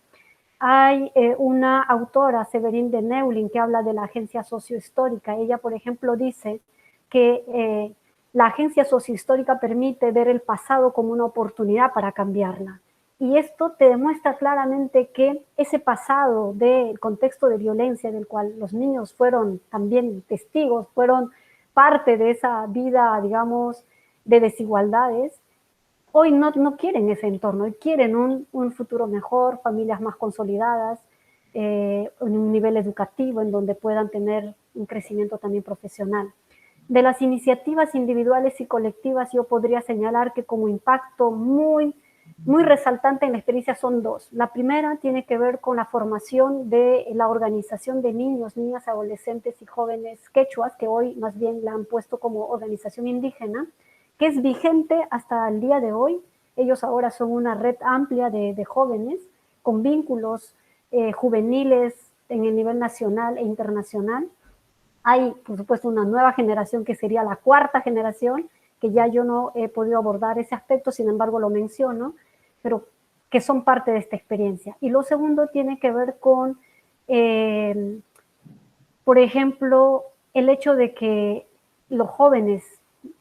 S3: Hay una autora, Séverine de Neulin, que habla de la agencia sociohistórica. Ella, por ejemplo, dice que la agencia sociohistórica permite ver el pasado como una oportunidad para cambiarla. Y esto te demuestra claramente que ese pasado del contexto de violencia del cual los niños fueron también testigos, fueron parte de esa vida, digamos, de desigualdades, hoy no quieren ese entorno, hoy quieren un futuro mejor, familias más consolidadas, un nivel educativo en donde puedan tener un crecimiento también profesional. De las iniciativas individuales y colectivas, yo podría señalar que como impacto muy resaltante en la experiencia son dos. La primera tiene que ver con la formación de la organización de niños, niñas, adolescentes y jóvenes quechuas, que hoy más bien la han puesto como organización indígena, que es vigente hasta el día de hoy. Ellos ahora son una red amplia de jóvenes con vínculos juveniles en el nivel nacional e internacional. Hay, por supuesto, una nueva generación que sería la cuarta generación, que ya yo no he podido abordar ese aspecto, sin embargo lo menciono, pero que son parte de esta experiencia. Y lo segundo tiene que ver con, por ejemplo, el hecho de que los jóvenes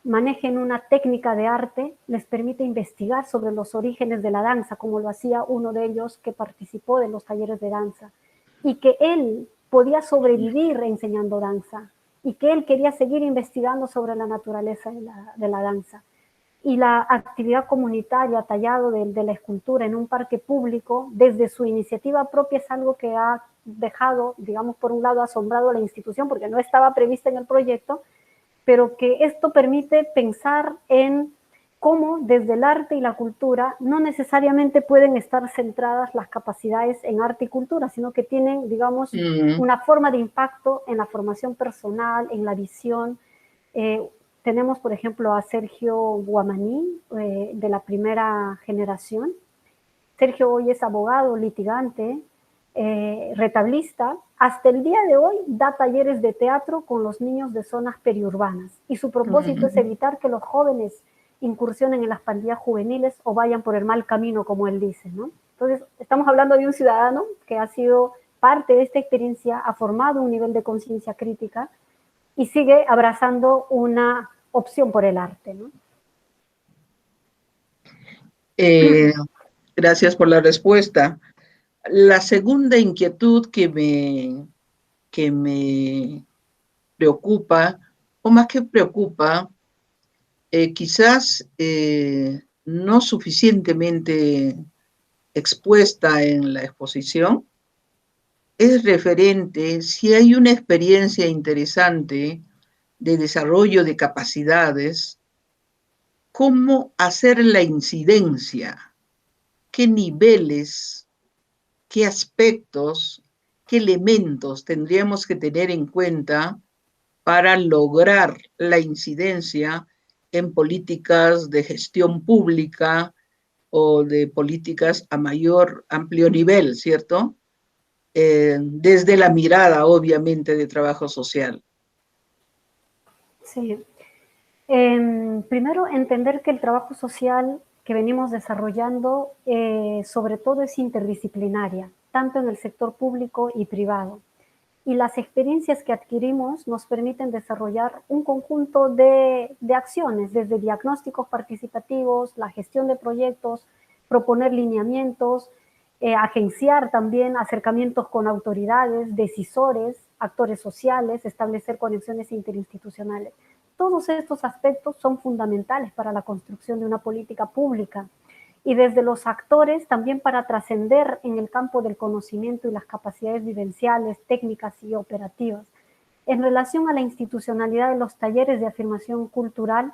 S3: manejen una técnica de arte, les permite investigar sobre los orígenes de la danza, como lo hacía uno de ellos que participó de los talleres de danza, y que él podía sobrevivir enseñando danza, y que él quería seguir investigando sobre la naturaleza de la danza. Y la actividad comunitaria, tallado de la escultura en un parque público, desde su iniciativa propia, es algo que ha dejado, digamos, por un lado asombrado a la institución, porque no estaba prevista en el proyecto, pero que esto permite pensar en cómo desde el arte y la cultura no necesariamente pueden estar centradas las capacidades en arte y cultura, sino que tienen, digamos, una forma de impacto en la formación personal, en la visión. Tenemos, por ejemplo, a Sergio Guamaní, de la primera generación. Sergio hoy es abogado, litigante, retablista. Hasta el día de hoy da talleres de teatro con los niños de zonas periurbanas. Y su propósito es evitar que los jóvenes incursionen en las pandillas juveniles o vayan por el mal camino, como él dice, ¿no? Entonces, estamos hablando de un ciudadano que ha sido parte de esta experiencia, ha formado un nivel de conciencia crítica y sigue abrazando una opción por el arte, ¿no?
S5: Gracias por la respuesta. La segunda inquietud que me preocupa, o más que preocupa, quizás no suficientemente expuesta en la exposición, es referente si hay una experiencia interesante de desarrollo de capacidades, cómo hacer la incidencia, qué niveles, qué aspectos, qué elementos tendríamos que tener en cuenta para lograr la incidencia en políticas de gestión pública o de políticas a amplio nivel, ¿cierto? Desde la mirada, obviamente, de trabajo social.
S3: Sí. Primero, entender que el trabajo social que venimos desarrollando, sobre todo es interdisciplinaria, tanto en el sector público y privado. Y las experiencias que adquirimos nos permiten desarrollar un conjunto de acciones, desde diagnósticos participativos, la gestión de proyectos, proponer lineamientos, agenciar también acercamientos con autoridades, decisores, actores sociales, establecer conexiones interinstitucionales. Todos estos aspectos son fundamentales para la construcción de una política pública y desde los actores también para trascender en el campo del conocimiento y las capacidades vivenciales, técnicas y operativas. En relación a la institucionalidad de los talleres de afirmación cultural,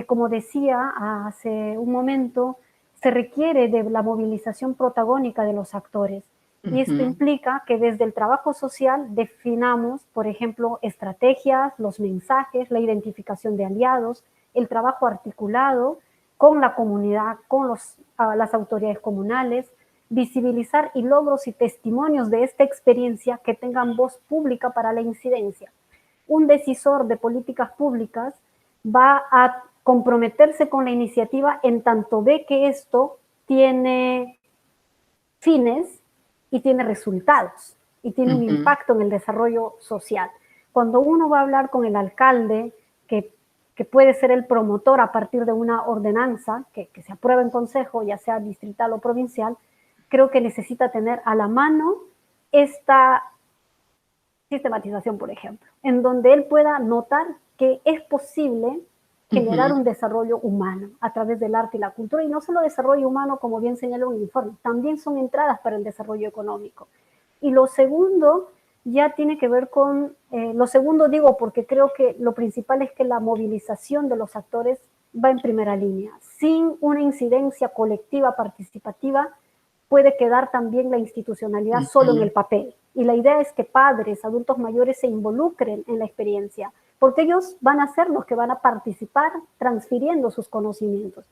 S3: como decía hace un momento, se requiere de la movilización protagónica de los actores. Y esto implica que desde el trabajo social definamos, por ejemplo, estrategias, los mensajes, la identificación de aliados, el trabajo articulado con la comunidad, con las autoridades comunales, visibilizar y logros y testimonios de esta experiencia que tengan voz pública para la incidencia. Un decisor de políticas públicas va a comprometerse con la iniciativa en tanto ve que esto tiene fines y tiene resultados y tiene un impacto en el desarrollo social. Cuando uno va a hablar con el alcalde, que puede ser el promotor a partir de una ordenanza que se aprueba en consejo, ya sea distrital o provincial, creo que necesita tener a la mano esta sistematización, por ejemplo, en donde él pueda notar que es posible generar un desarrollo humano a través del arte y la cultura, y no solo desarrollo humano, como bien señala un informe, también son entradas para el desarrollo económico. Y lo segundo ya tiene que ver con, lo segundo digo porque creo que lo principal es que la movilización de los actores va en primera línea. Sin una incidencia colectiva participativa, puede quedar también la institucionalidad solo en el papel. Y la idea es que padres, adultos mayores se involucren en la experiencia, porque ellos van a ser los que van a participar transfiriendo sus conocimientos.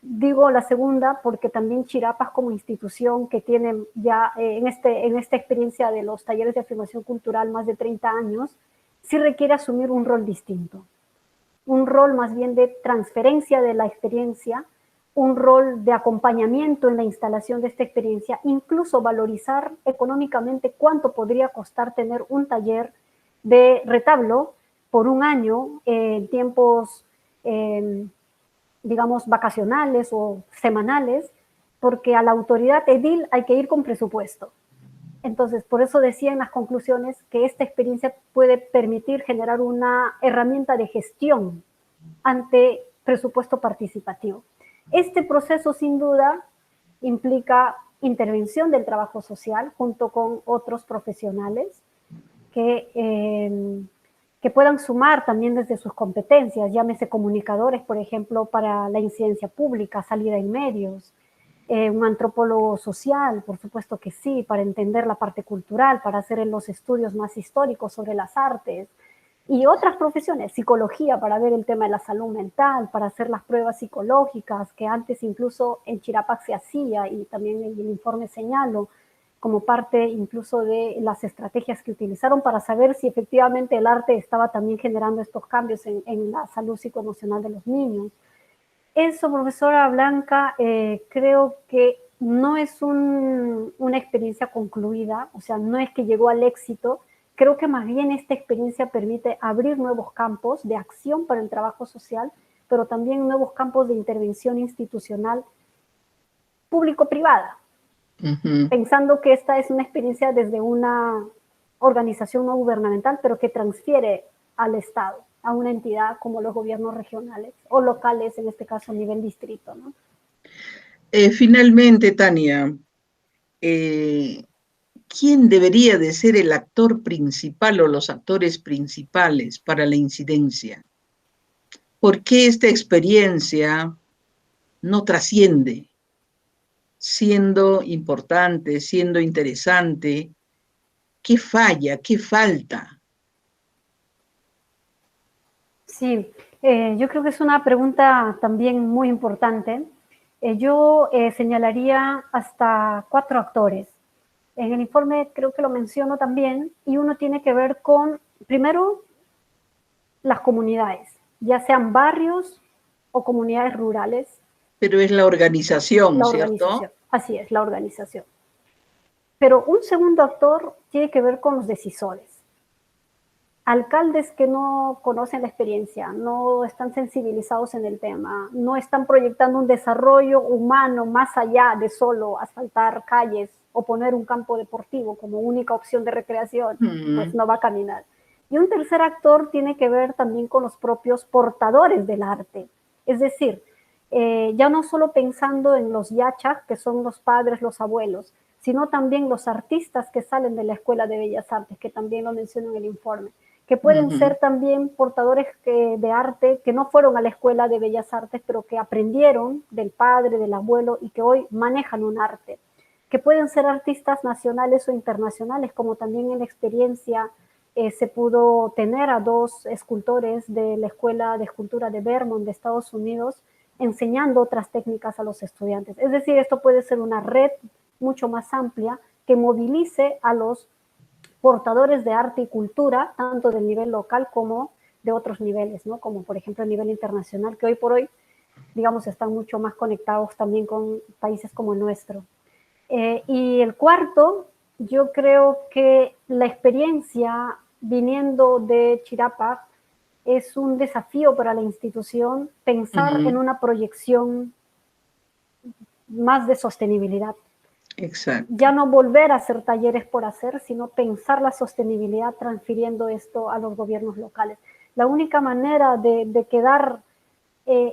S3: Digo la segunda porque también Chirapas como institución que tiene ya en esta experiencia de los talleres de afirmación cultural más de 30 años, sí requiere asumir un rol distinto. Un rol más bien de transferencia de la experiencia, un rol de acompañamiento en la instalación de esta experiencia, incluso valorizar económicamente cuánto podría costar tener un taller de retablo por un año en tiempos, digamos, vacacionales o semanales, porque a la autoridad edil hay que ir con presupuesto. Entonces, por eso decía en las conclusiones que esta experiencia puede permitir generar una herramienta de gestión ante presupuesto participativo. Este proceso, sin duda, implica intervención del trabajo social junto con otros profesionales que puedan sumar también desde sus competencias, llámese comunicadores, por ejemplo, para la incidencia pública, salida en medios, un antropólogo social, por supuesto que sí, para entender la parte cultural, para hacer los estudios más históricos sobre las artes, y otras profesiones, psicología para ver el tema de la salud mental, para hacer las pruebas psicológicas, que antes incluso en Chirapac se hacía, y también en el informe señalo, como parte incluso de las estrategias que utilizaron para saber si efectivamente el arte estaba también generando estos cambios en la salud psicoemocional de los niños. Eso, profesora Blanca, creo que no es una experiencia concluida, o sea, no es que llegó al éxito. Creo que más bien esta experiencia permite abrir nuevos campos de acción para el trabajo social, pero también nuevos campos de intervención institucional público-privada, pensando que esta es una experiencia desde una organización no gubernamental, pero que transfiere al Estado, a una entidad como los gobiernos regionales o locales, en este caso a nivel distrito, ¿no?
S5: Finalmente, Tania, ¿quién debería de ser el actor principal o los actores principales para la incidencia? ¿Por qué esta experiencia no trasciende, siendo importante, siendo interesante? ¿Qué falla? ¿Qué falta?
S3: Sí, yo creo que es una pregunta también muy importante. Yo señalaría hasta 4 actores. En el informe creo que lo menciono también, y uno tiene que ver con, primero, las comunidades, ya sean barrios o comunidades rurales.
S5: Pero es la organización,
S3: La
S5: ¿cierto?
S3: organización, así es, la organización. Pero un segundo actor tiene que ver con los decisores. Alcaldes que no conocen la experiencia, no están sensibilizados en el tema, no están proyectando un desarrollo humano más allá de solo asfaltar calles o poner un campo deportivo como única opción de recreación, pues no va a caminar. Y un tercer actor tiene que ver también con los propios portadores del arte. Es decir, ya no solo pensando en los yachas, que son los padres, los abuelos, sino también los artistas que salen de la Escuela de Bellas Artes, que también lo menciono en el informe, que pueden ser también portadores de arte, que no fueron a la Escuela de Bellas Artes, pero que aprendieron del padre, del abuelo, y que hoy manejan un arte, que pueden ser artistas nacionales o internacionales, como también en la experiencia se pudo tener a 2 escultores de la Escuela de Escultura de Vermont de Estados Unidos, enseñando otras técnicas a los estudiantes. Es decir, esto puede ser una red mucho más amplia que movilice a los portadores de arte y cultura, tanto del nivel local como de otros niveles, ¿no? Como por ejemplo el nivel internacional, que hoy por hoy, digamos, están mucho más conectados también con países como el nuestro. Y el cuarto, yo creo que la experiencia viniendo de Chirapa es un desafío para la institución pensar en una proyección más de sostenibilidad.
S5: Exacto.
S3: Ya no volver a hacer talleres por hacer, sino pensar la sostenibilidad transfiriendo esto a los gobiernos locales. La única manera de quedar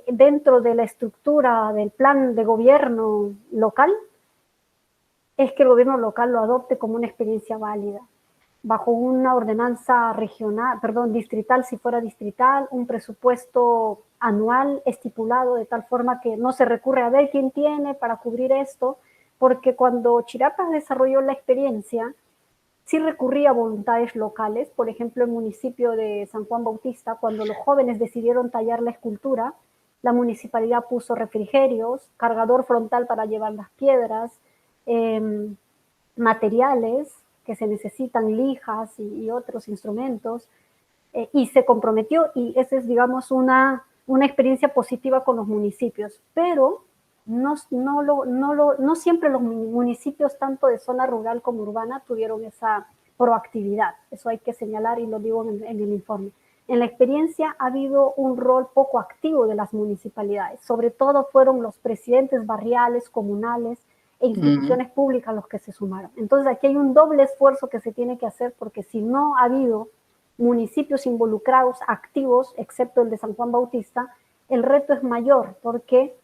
S3: dentro de la estructura del plan de gobierno local es que el gobierno local lo adopte como una experiencia válida, bajo una ordenanza regional, perdón, distrital si fuera distrital, un presupuesto anual estipulado de tal forma que no se recurre a ver quién tiene para cubrir esto, porque cuando Chirapa desarrolló la experiencia, sí recurría a voluntades locales, por ejemplo, el municipio de San Juan Bautista, cuando los jóvenes decidieron tallar la escultura, la municipalidad puso refrigerios, cargador frontal para llevar las piedras, materiales que se necesitan, lijas y otros instrumentos, y se comprometió, y esa es, digamos, una experiencia positiva con los municipios, pero no siempre los municipios, tanto de zona rural como urbana, tuvieron esa proactividad. Eso hay que señalar y lo digo en el informe. En la experiencia ha habido un rol poco activo de las municipalidades. Sobre todo fueron los presidentes barriales, comunales e instituciones públicas los que se sumaron. Entonces aquí hay un doble esfuerzo que se tiene que hacer, porque si no ha habido municipios involucrados, activos, excepto el de San Juan Bautista, el reto es mayor, porque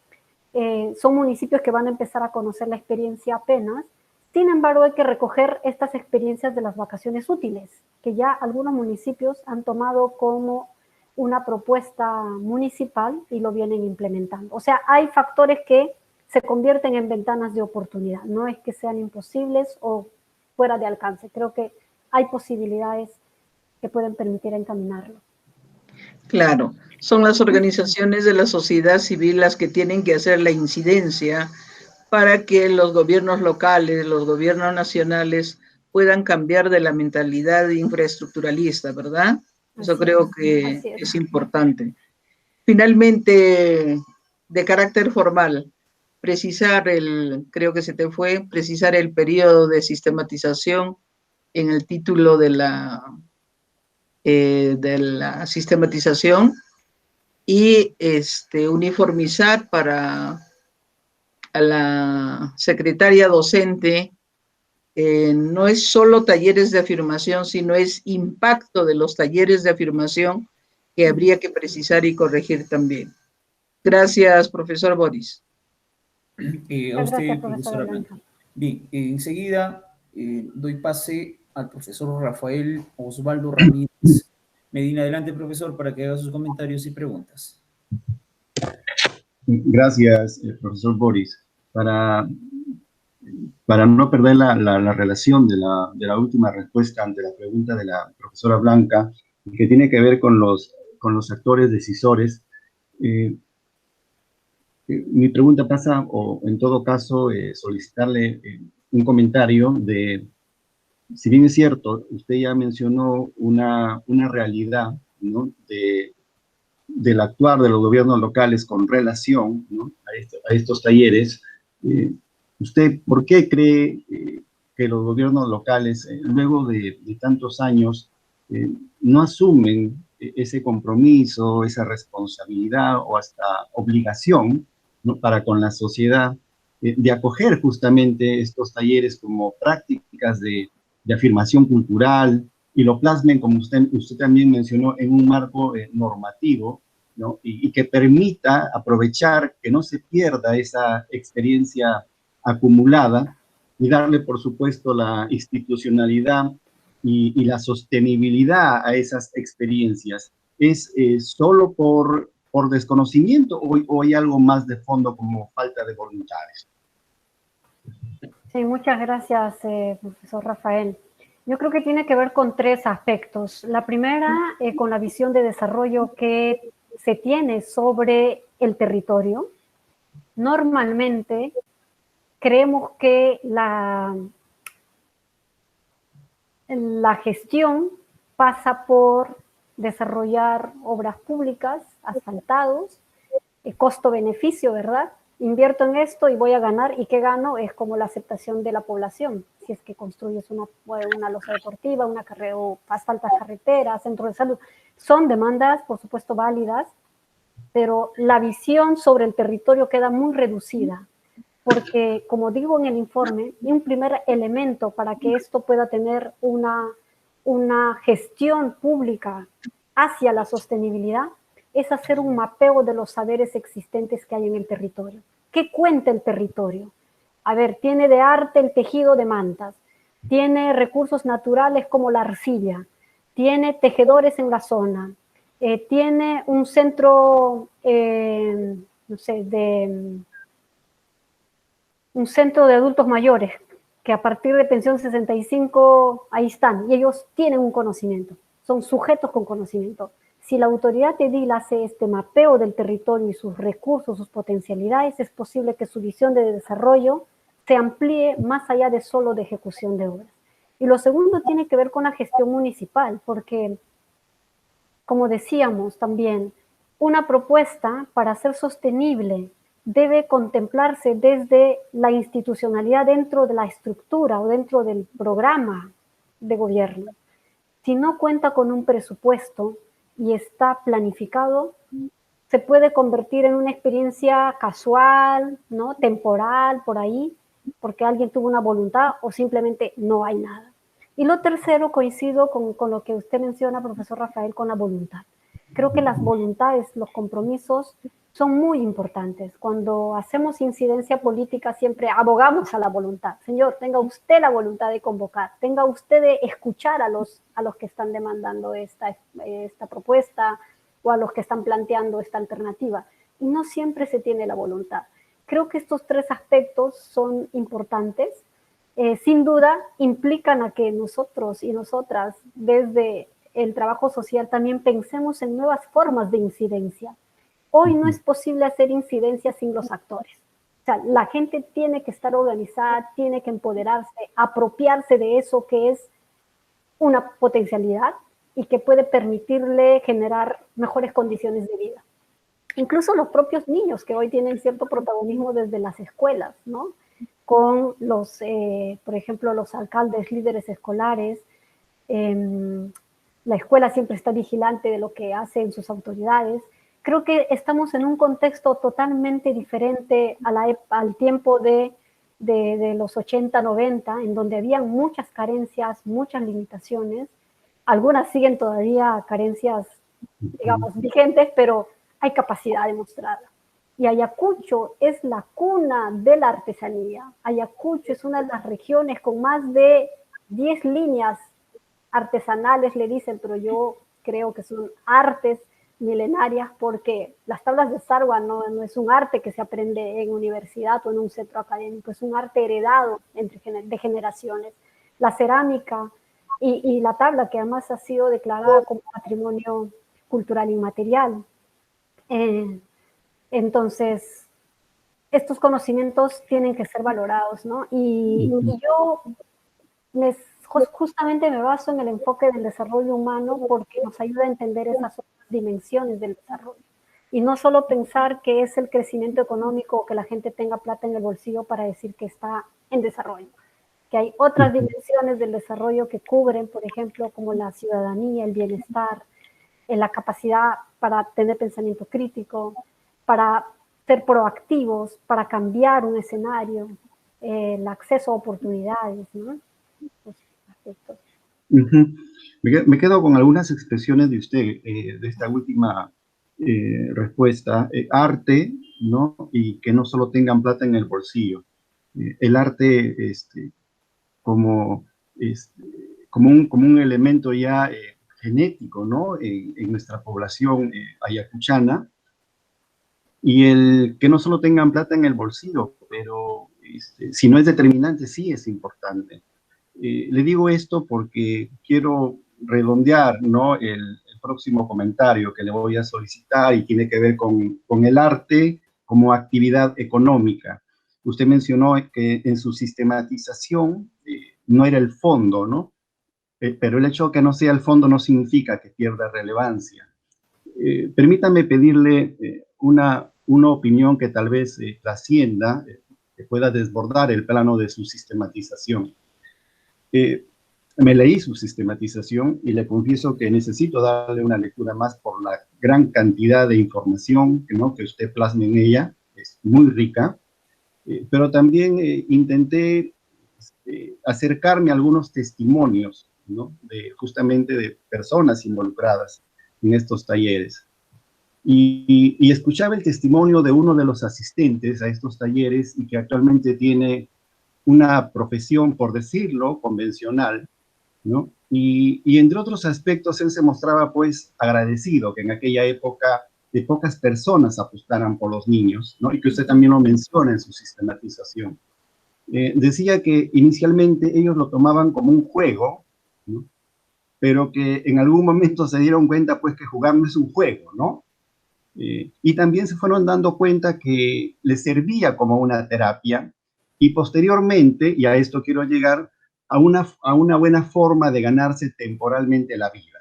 S3: son municipios que van a empezar a conocer la experiencia apenas. Sin embargo, hay que recoger estas experiencias de las vacaciones útiles, que ya algunos municipios han tomado como una propuesta municipal y lo vienen implementando. O sea, hay factores que se convierten en ventanas de oportunidad. No es que sean imposibles o fuera de alcance. Creo que hay posibilidades que pueden permitir encaminarlo.
S5: Claro, son las organizaciones de la sociedad civil las que tienen que hacer la incidencia para que los gobiernos locales, los gobiernos nacionales puedan cambiar de la mentalidad infraestructuralista, ¿verdad? Eso creo que es importante. Finalmente, de carácter formal, creo que se te fue, precisar el periodo de sistematización en el título de la sistematización y uniformizar para a la secretaria docente, no es solo talleres de afirmación, sino es impacto de los talleres de afirmación que habría que precisar y corregir también. Gracias, profesor Boris.
S1: A usted, profesora Blanca. Bien, enseguida doy pase al profesor Rafael Osvaldo Ramírez Medina. Adelante, profesor, para que haga sus comentarios y preguntas.
S6: Gracias, profesor Boris. Para no perder la relación de la última respuesta ante la pregunta de la profesora Blanca, que tiene que ver con los actores decisores, mi pregunta pasa, o en todo caso, solicitarle un comentario de, si bien es cierto, usted ya mencionó una realidad, ¿no?, del actuar de los gobiernos locales con relación, ¿no?, a estos talleres. ¿Usted por qué cree que los gobiernos locales, luego de tantos años, no asumen ese compromiso, esa responsabilidad o hasta obligación, ¿no?, para con la sociedad, de acoger justamente estos talleres como prácticas de afirmación cultural y lo plasmen, como usted también mencionó, en un marco normativo ¿no? Y que permita aprovechar, que no se pierda esa experiencia acumulada y darle, por supuesto, la institucionalidad y la sostenibilidad a esas experiencias. ¿Es solo por desconocimiento o hay algo más de fondo como falta de voluntades?
S3: Sí, muchas gracias, profesor Rafael. Yo creo que tiene que ver con tres aspectos. La primera, con la visión de desarrollo que se tiene sobre el territorio. Normalmente creemos que la gestión pasa por desarrollar obras públicas, asfaltados, costo-beneficio, ¿verdad? Invierto en esto y voy a ganar, ¿y qué gano? Es como la aceptación de la población. Si es que construyes una losa deportiva, una carrera, o asfaltas carreteras, centro de salud, son demandas, por supuesto, válidas, pero la visión sobre el territorio queda muy reducida, porque, como digo en el informe, un primer elemento para que esto pueda tener una gestión pública hacia la sostenibilidad es hacer un mapeo de los saberes existentes que hay en el territorio. ¿Qué cuenta el territorio? A ver, tiene de arte el tejido de mantas, tiene recursos naturales como la arcilla, tiene tejedores en la zona, tiene un centro, no sé, un centro de adultos mayores, que a partir de pensión 65, ahí están, y ellos tienen un conocimiento, son sujetos con conocimiento. Si la autoridad edil hace este mapeo del territorio y sus recursos, sus potencialidades, es posible que su visión de desarrollo se amplíe más allá de solo de ejecución de obras. Y lo segundo tiene que ver con la gestión municipal, porque, como decíamos también, una propuesta para ser sostenible debe contemplarse desde la institucionalidad dentro de la estructura o dentro del programa de gobierno. Si no cuenta con un presupuesto y está planificado, se puede convertir en una experiencia casual, ¿no? Temporal, por ahí, porque alguien tuvo una voluntad o simplemente no hay nada. Y lo tercero, coincido con lo que usted menciona, profesor Rafael, con la voluntad. Creo que las voluntades, los compromisos son muy importantes. Cuando hacemos incidencia política siempre abogamos a la voluntad. Señor, tenga usted la voluntad de convocar, tenga usted de escuchar a los que están demandando esta propuesta o a los que están planteando esta alternativa. Y no siempre se tiene la voluntad. Creo que estos tres aspectos son importantes. Sin duda implican a que nosotros y nosotras desde el trabajo social también pensemos en nuevas formas de incidencia. Hoy no es posible hacer incidencia sin los actores. O sea, la gente tiene que estar organizada, tiene que empoderarse, apropiarse de eso que es una potencialidad y que puede permitirle generar mejores condiciones de vida. Incluso los propios niños que hoy tienen cierto protagonismo desde las escuelas, ¿no? Con los, por ejemplo, los alcaldes, líderes escolares. La escuela siempre está vigilante de lo que hacen sus autoridades. Creo que estamos en un contexto totalmente diferente al tiempo de los 80, 90, en donde había muchas carencias, muchas limitaciones. Algunas siguen todavía carencias, digamos, vigentes, pero hay capacidad demostrada. Y Ayacucho es la cuna de la artesanía. Ayacucho es una de las regiones con más de 10 líneas artesanales, le dicen, pero yo creo que son artes milenarias, porque las tablas de Sarwa no es un arte que se aprende en universidad o en un centro académico, es un arte heredado de generaciones. La cerámica y la tabla, que además ha sido declarada como patrimonio cultural inmaterial. Entonces, estos conocimientos tienen que ser valorados, ¿no? Y yo justamente me baso en el enfoque del desarrollo humano porque nos ayuda a entender esas otras dimensiones del desarrollo. Y no solo pensar que es el crecimiento económico o que la gente tenga plata en el bolsillo para decir que está en desarrollo. Que hay otras dimensiones del desarrollo que cubren, por ejemplo, como la ciudadanía, el bienestar, la capacidad para tener pensamiento crítico, para ser proactivos, para cambiar un escenario, el acceso a oportunidades, ¿no?
S6: Me quedo con algunas expresiones de usted, de esta última respuesta. Arte, ¿no? Y que no solo tengan plata en el bolsillo. El arte como, este, como un elemento ya genético, ¿no? En nuestra población ayacuchana, y el que no solo tengan plata en el bolsillo, pero si no es determinante, sí es importante. Le digo esto porque quiero redondear, ¿no? El próximo comentario que le voy a solicitar y tiene que ver con el arte como actividad económica. Usted mencionó que en su sistematización no era el fondo, ¿no? Pero el hecho de que no sea el fondo no significa que pierda relevancia. Permítame pedirle una opinión que tal vez trascienda, que pueda desbordar el plano de su sistematización. Me leí su sistematización y le confieso que necesito darle una lectura más por la gran cantidad de información ¿no? que usted plasma en ella, es muy rica, pero también intenté acercarme a algunos testimonios, ¿no? Justamente de personas involucradas en estos talleres. Y escuchaba el testimonio de uno de los asistentes a estos talleres y que actualmente tiene una profesión, por decirlo, convencional, ¿no? Y entre otros aspectos, él se mostraba, pues, agradecido que en aquella época de pocas personas apostaran por los niños, ¿no? Y que usted también lo menciona en su sistematización. Decía que inicialmente ellos lo tomaban como un juego, ¿no? Pero que en algún momento se dieron cuenta, pues, que jugar no es un juego, ¿no? Y también se fueron dando cuenta que les servía como una terapia y posteriormente, y a esto quiero llegar, a una buena forma de ganarse temporalmente la vida.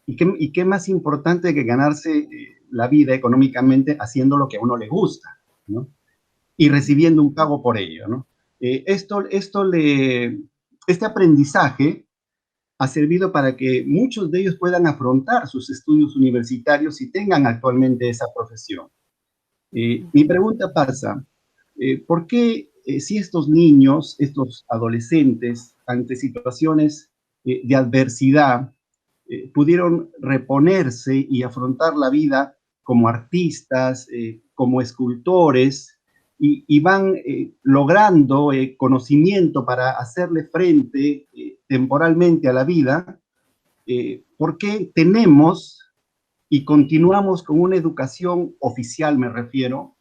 S6: ¿Y qué más importante que ganarse la vida económicamente haciendo lo que a uno le gusta, ¿no? Y recibiendo un pago por ello, ¿no? Este aprendizaje ha servido para que muchos de ellos puedan afrontar sus estudios universitarios y tengan actualmente esa profesión. Mi pregunta pasa, ¿por qué si estos niños, estos adolescentes, ante situaciones de adversidad, pudieron reponerse y afrontar la vida como artistas, como escultores, y van logrando conocimiento para hacerle frente temporalmente a la vida? ¿Por qué tenemos y continuamos con una educación oficial, me refiero,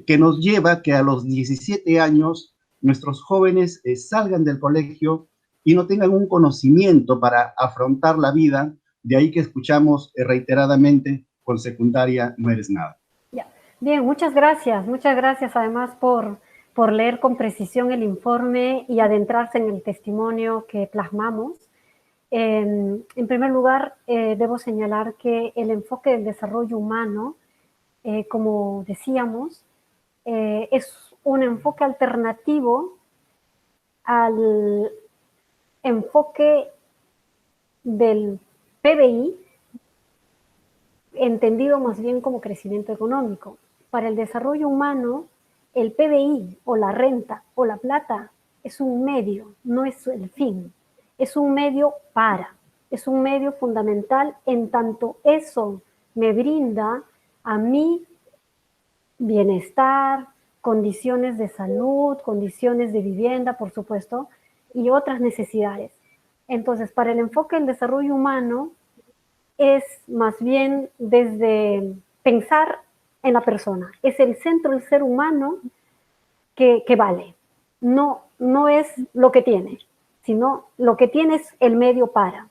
S6: que nos lleva a que a los 17 años nuestros jóvenes salgan del colegio y no tengan un conocimiento para afrontar la vida? De ahí que escuchamos reiteradamente, con secundaria no eres nada.
S3: Bien, muchas gracias además por leer con precisión el informe y adentrarse en el testimonio que plasmamos. En primer lugar, debo señalar que el enfoque del desarrollo humano, como decíamos, es un enfoque alternativo al enfoque del PBI, entendido más bien como crecimiento económico. Para el desarrollo humano, el PBI o la renta o la plata es un medio, no es el fin. Es un medio es un medio fundamental en tanto eso me brinda a mí bienestar, condiciones de salud, condiciones de vivienda, por supuesto, y otras necesidades. Entonces, para el enfoque del desarrollo humano es más bien desde pensar en la persona. Es el centro del ser humano que vale. No es lo que tiene, sino lo que tiene es el medio para.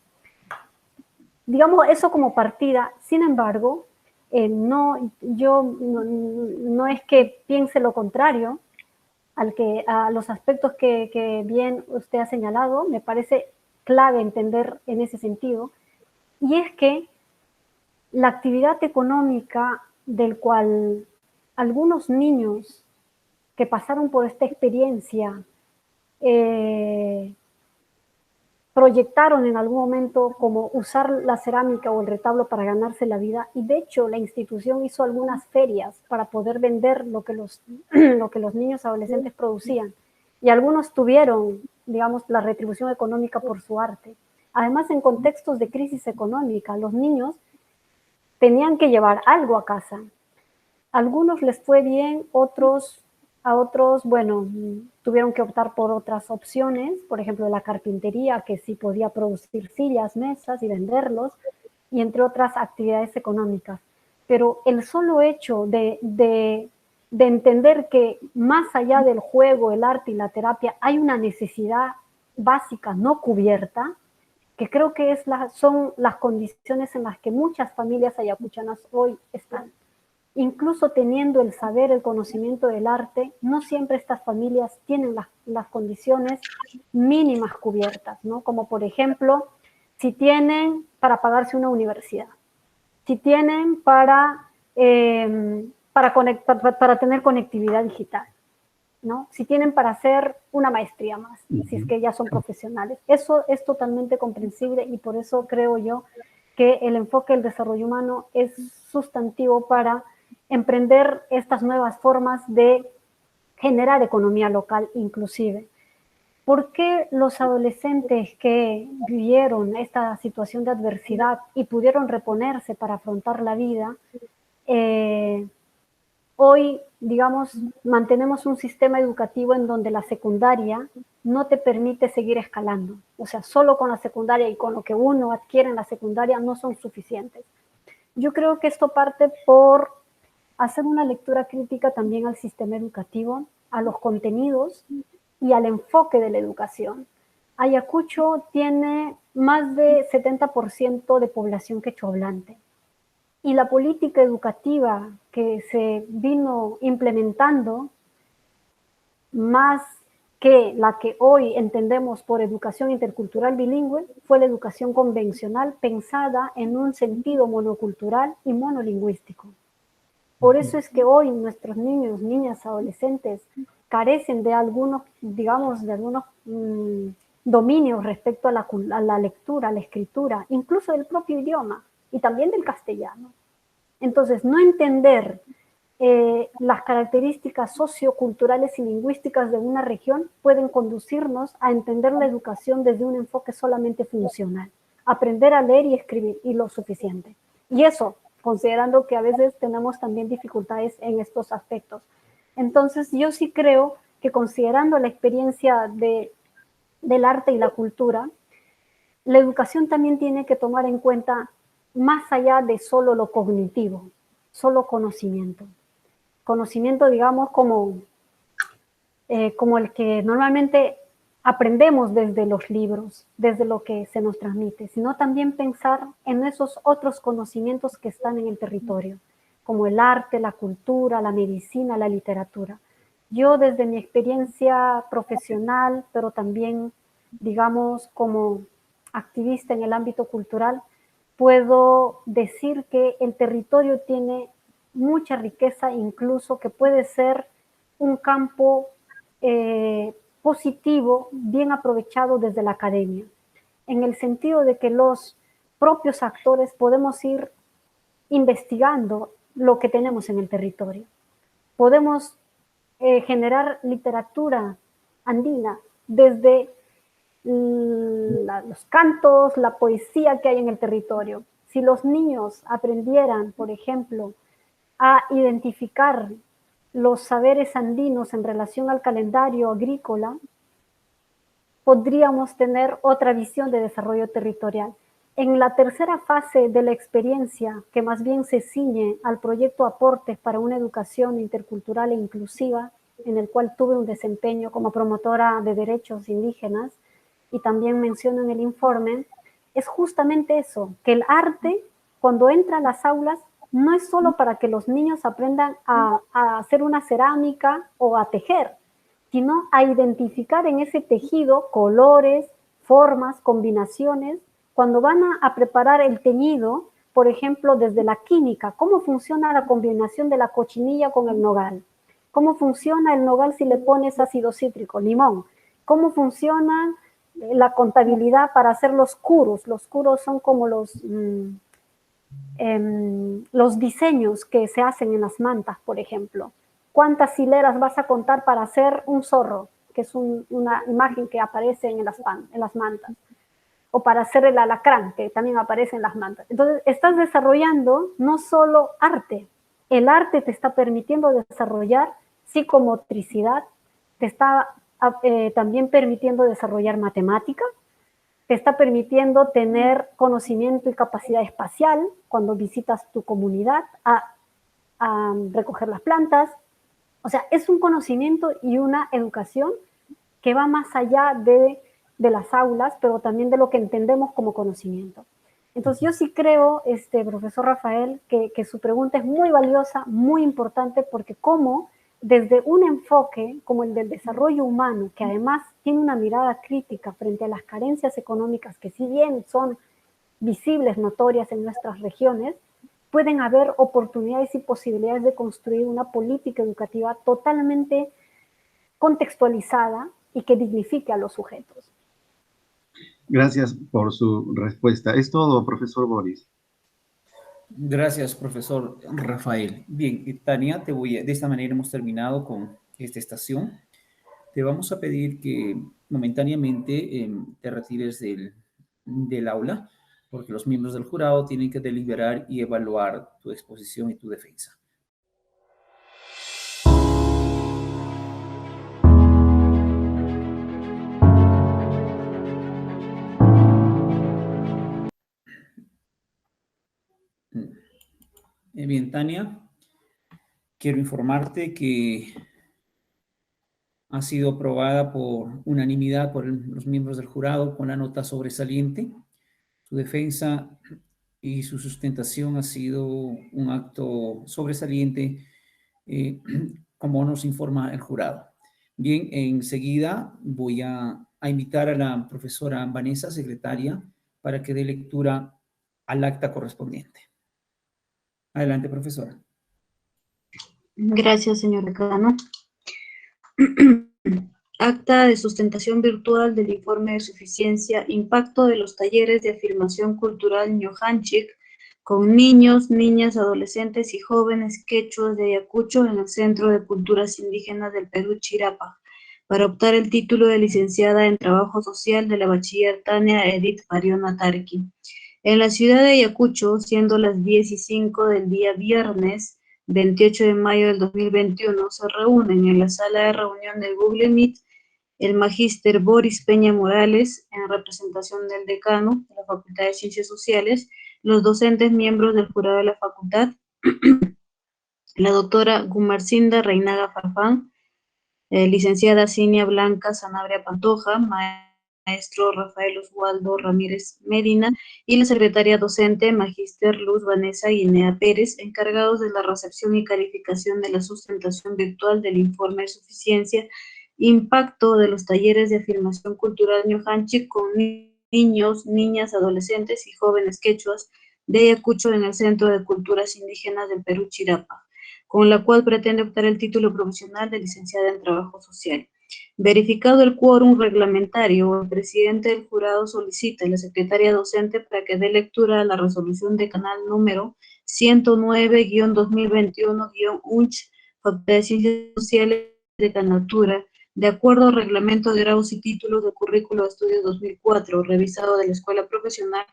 S3: Digamos eso como partida. Sin embargo, no es que piense lo contrario a los aspectos que bien usted ha señalado. Me parece clave entender en ese sentido. Y es que la actividad económica del cual algunos niños que pasaron por esta experiencia proyectaron en algún momento como usar la cerámica o el retablo para ganarse la vida, y de hecho la institución hizo algunas ferias para poder vender lo que los niños adolescentes producían, y algunos tuvieron, digamos, la retribución económica por su arte. Además, en contextos de crisis económica, los niños tenían que llevar algo a casa. A algunos les fue bien, a otros, bueno, tuvieron que optar por otras opciones, por ejemplo, la carpintería, que sí podía producir sillas, mesas y venderlos, y entre otras actividades económicas. Pero el solo hecho de entender que más allá del juego, el arte y la terapia, hay una necesidad básica no cubierta, que creo que son las condiciones en las que muchas familias ayacuchanas hoy están. Incluso teniendo el saber, el conocimiento del arte, no siempre estas familias tienen las condiciones mínimas cubiertas, ¿no? Como por ejemplo, si tienen para pagarse una universidad, si tienen para tener conectividad digital, ¿no? Si tienen para hacer una maestría más, si es que ya son profesionales. Eso es totalmente comprensible y por eso creo yo que el enfoque del desarrollo humano es sustantivo para emprender estas nuevas formas de generar economía local inclusive. ¿Por qué los adolescentes que vivieron esta situación de adversidad y pudieron reponerse para afrontar la vida, hoy, digamos, mantenemos un sistema educativo en donde la secundaria no te permite seguir escalando? O sea, solo con la secundaria y con lo que uno adquiere en la secundaria no son suficientes. Yo creo que esto parte por hacer una lectura crítica también al sistema educativo, a los contenidos y al enfoque de la educación. Ayacucho tiene más de 70% de población quechohablante y la política educativa que se vino implementando, más que la que hoy entendemos por educación intercultural bilingüe, fue la educación convencional pensada en un sentido monocultural y monolingüístico. Por eso es que hoy nuestros niños, niñas, adolescentes carecen de algunos, digamos, de algunos dominios respecto a la lectura, a la escritura, incluso del propio idioma y también del castellano. Entonces, no entender las características socioculturales y lingüísticas de una región pueden conducirnos a entender la educación desde un enfoque solamente funcional. Aprender a leer y escribir, y lo suficiente. Y eso, considerando que a veces tenemos también dificultades en estos aspectos. Entonces, yo sí creo que considerando la experiencia del arte y la cultura, la educación también tiene que tomar en cuenta más allá de solo lo cognitivo, solo conocimiento. Conocimiento, digamos, como el que normalmente aprendemos desde los libros, desde lo que se nos transmite, sino también pensar en esos otros conocimientos que están en el territorio, como el arte, la cultura, la medicina, la literatura. Yo desde mi experiencia profesional, pero también, digamos, como activista en el ámbito cultural, puedo decir que el territorio tiene mucha riqueza, incluso que puede ser un campo positivo, bien aprovechado desde la academia, en el sentido de que los propios actores podemos ir investigando lo que tenemos en el territorio. Podemos generar literatura andina desde los cantos, la poesía que hay en el territorio. Si los niños aprendieran, por ejemplo, a identificar los saberes andinos en relación al calendario agrícola, podríamos tener otra visión de desarrollo territorial. En la tercera fase de la experiencia, que más bien se ciñe al proyecto Aportes para una educación intercultural e inclusiva, en el cual tuve un desempeño como promotora de derechos indígenas, y también menciono en el informe, es justamente eso, que el arte, cuando entra a las aulas, no es solo para que los niños aprendan a hacer una cerámica o a tejer, sino a identificar en ese tejido colores, formas, combinaciones. Cuando van a preparar el teñido, por ejemplo, desde la química, cómo funciona la combinación de la cochinilla con el nogal, cómo funciona el nogal si le pones ácido cítrico, limón, cómo funciona la contabilidad para hacer los curos. Los curos son como los diseños que se hacen en las mantas, por ejemplo. ¿Cuántas hileras vas a contar para hacer un zorro? Que es una imagen que aparece en las mantas. o para hacer el alacrán, que también aparece en las mantas. Entonces, estás desarrollando no solo arte, el arte te está permitiendo desarrollar psicomotricidad, te está también permitiendo desarrollar matemática, te está permitiendo tener conocimiento y capacidad espacial cuando visitas tu comunidad a recoger las plantas. O sea, es un conocimiento y una educación que va más allá de las aulas, pero también de lo que entendemos como conocimiento. Entonces, yo sí creo, profesor Rafael, que su pregunta es muy valiosa, muy importante, porque como desde un enfoque como el del desarrollo humano, que además tiene una mirada crítica frente a las carencias económicas, que si bien son visibles, notorias en nuestras regiones, pueden haber oportunidades y posibilidades de construir una política educativa totalmente contextualizada y que dignifique a los sujetos.
S6: Gracias por su respuesta. Es todo, profesor Boris.
S1: Gracias, profesor Rafael. Bien, Tania, de esta manera hemos terminado con esta estación. Te vamos a pedir que momentáneamente te retires del aula, porque los miembros del jurado tienen que deliberar y evaluar tu exposición y tu defensa. Bien, Tania, quiero informarte que ha sido aprobada por unanimidad por los miembros del jurado con la nota sobresaliente. Su defensa y su sustentación ha sido un acto sobresaliente, como nos informa el jurado. Bien, enseguida voy a invitar a la profesora Vanessa, secretaria, para que dé lectura al acta correspondiente. Adelante, profesora.
S2: Gracias, señor decano. Acta de sustentación virtual del informe de suficiencia, impacto de los talleres de afirmación cultural Ñujanchik con niños, niñas, adolescentes y jóvenes quechuas de Ayacucho en el Centro de Culturas Indígenas del Perú, Chirapa, para optar el título de licenciada en Trabajo Social de la bachiller Tania Edith Pariona Tarqui. En la ciudad de Ayacucho, siendo las 10:05 del día viernes 28 de mayo del 2021, se reúnen en la sala de reunión del Google Meet el magíster Boris Peña Morales, en representación del decano de la Facultad de Ciencias Sociales, los docentes miembros del jurado de la facultad, la doctora Gumersinda Reinaga Farfán, licenciada Cinia Blanca Sanabria Pantoja, maestro Rafael Oswaldo Ramírez Medina, y la secretaria docente, magíster Luz Vanessa Guinea Pérez, encargados de la recepción y calificación de la sustentación virtual del informe de suficiencia, impacto de los talleres de afirmación cultural Ñujanchik con niños, niñas, adolescentes y jóvenes quechuas de Ayacucho en el Centro de Culturas Indígenas del Perú, Chirapa, con la cual pretende optar el título profesional de licenciada en Trabajo Social. Verificado el quórum reglamentario, el presidente del jurado solicita a la secretaria docente para que dé lectura a la resolución de canal número 109-2021-UNCH, Facultad de Ciencias Sociales de Canatura, de acuerdo al reglamento de grados y títulos del currículo de estudios 2004, revisado de la Escuela Profesional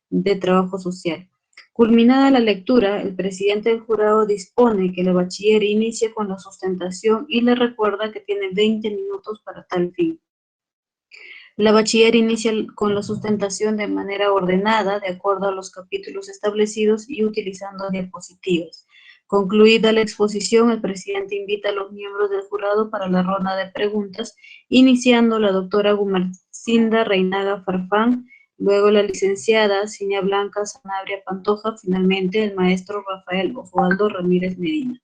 S2: de Trabajo Social. Culminada la lectura, el presidente del jurado dispone que la bachiller inicie con la sustentación y le recuerda que tiene 20 minutos para tal fin. La bachiller inicia con la sustentación de manera ordenada, de acuerdo a los capítulos establecidos y utilizando diapositivas. Concluida la exposición, el presidente invita a los miembros del jurado para la ronda de preguntas, iniciando la doctora Gumersinda Reinaga Farfán, luego la licenciada Cinia Blanca Sanabria Pantoja, finalmente el maestro Rafael Oswaldo Ramírez Medina.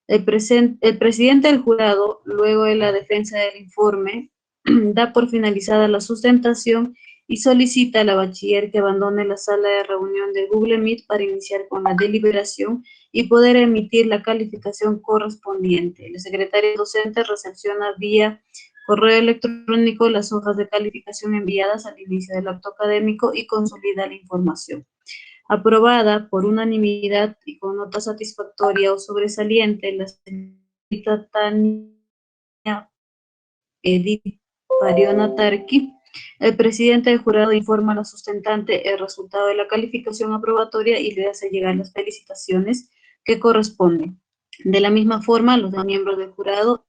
S2: El presidente del jurado, luego de la defensa del informe, da por finalizada la sustentación y solicita a la bachiller que abandone la sala de reunión de Google Meet para iniciar con la deliberación y poder emitir la calificación correspondiente. La secretaria docente recepciona vía correo electrónico las hojas de calificación enviadas al inicio del acto académico y consolida la información. Aprobada por unanimidad y con nota satisfactoria o sobresaliente, la señorita Tania Edith Pariona Tarqui El presidente del jurado informa a la sustentante el resultado de la calificación aprobatoria y le hace llegar las felicitaciones que corresponden. De la misma forma, los miembros del jurado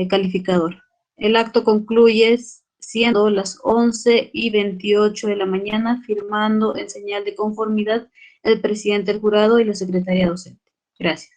S2: calificador. El acto concluye siendo las 11:28 de la mañana, firmando en señal de conformidad el presidente del jurado y la secretaria docente. Gracias.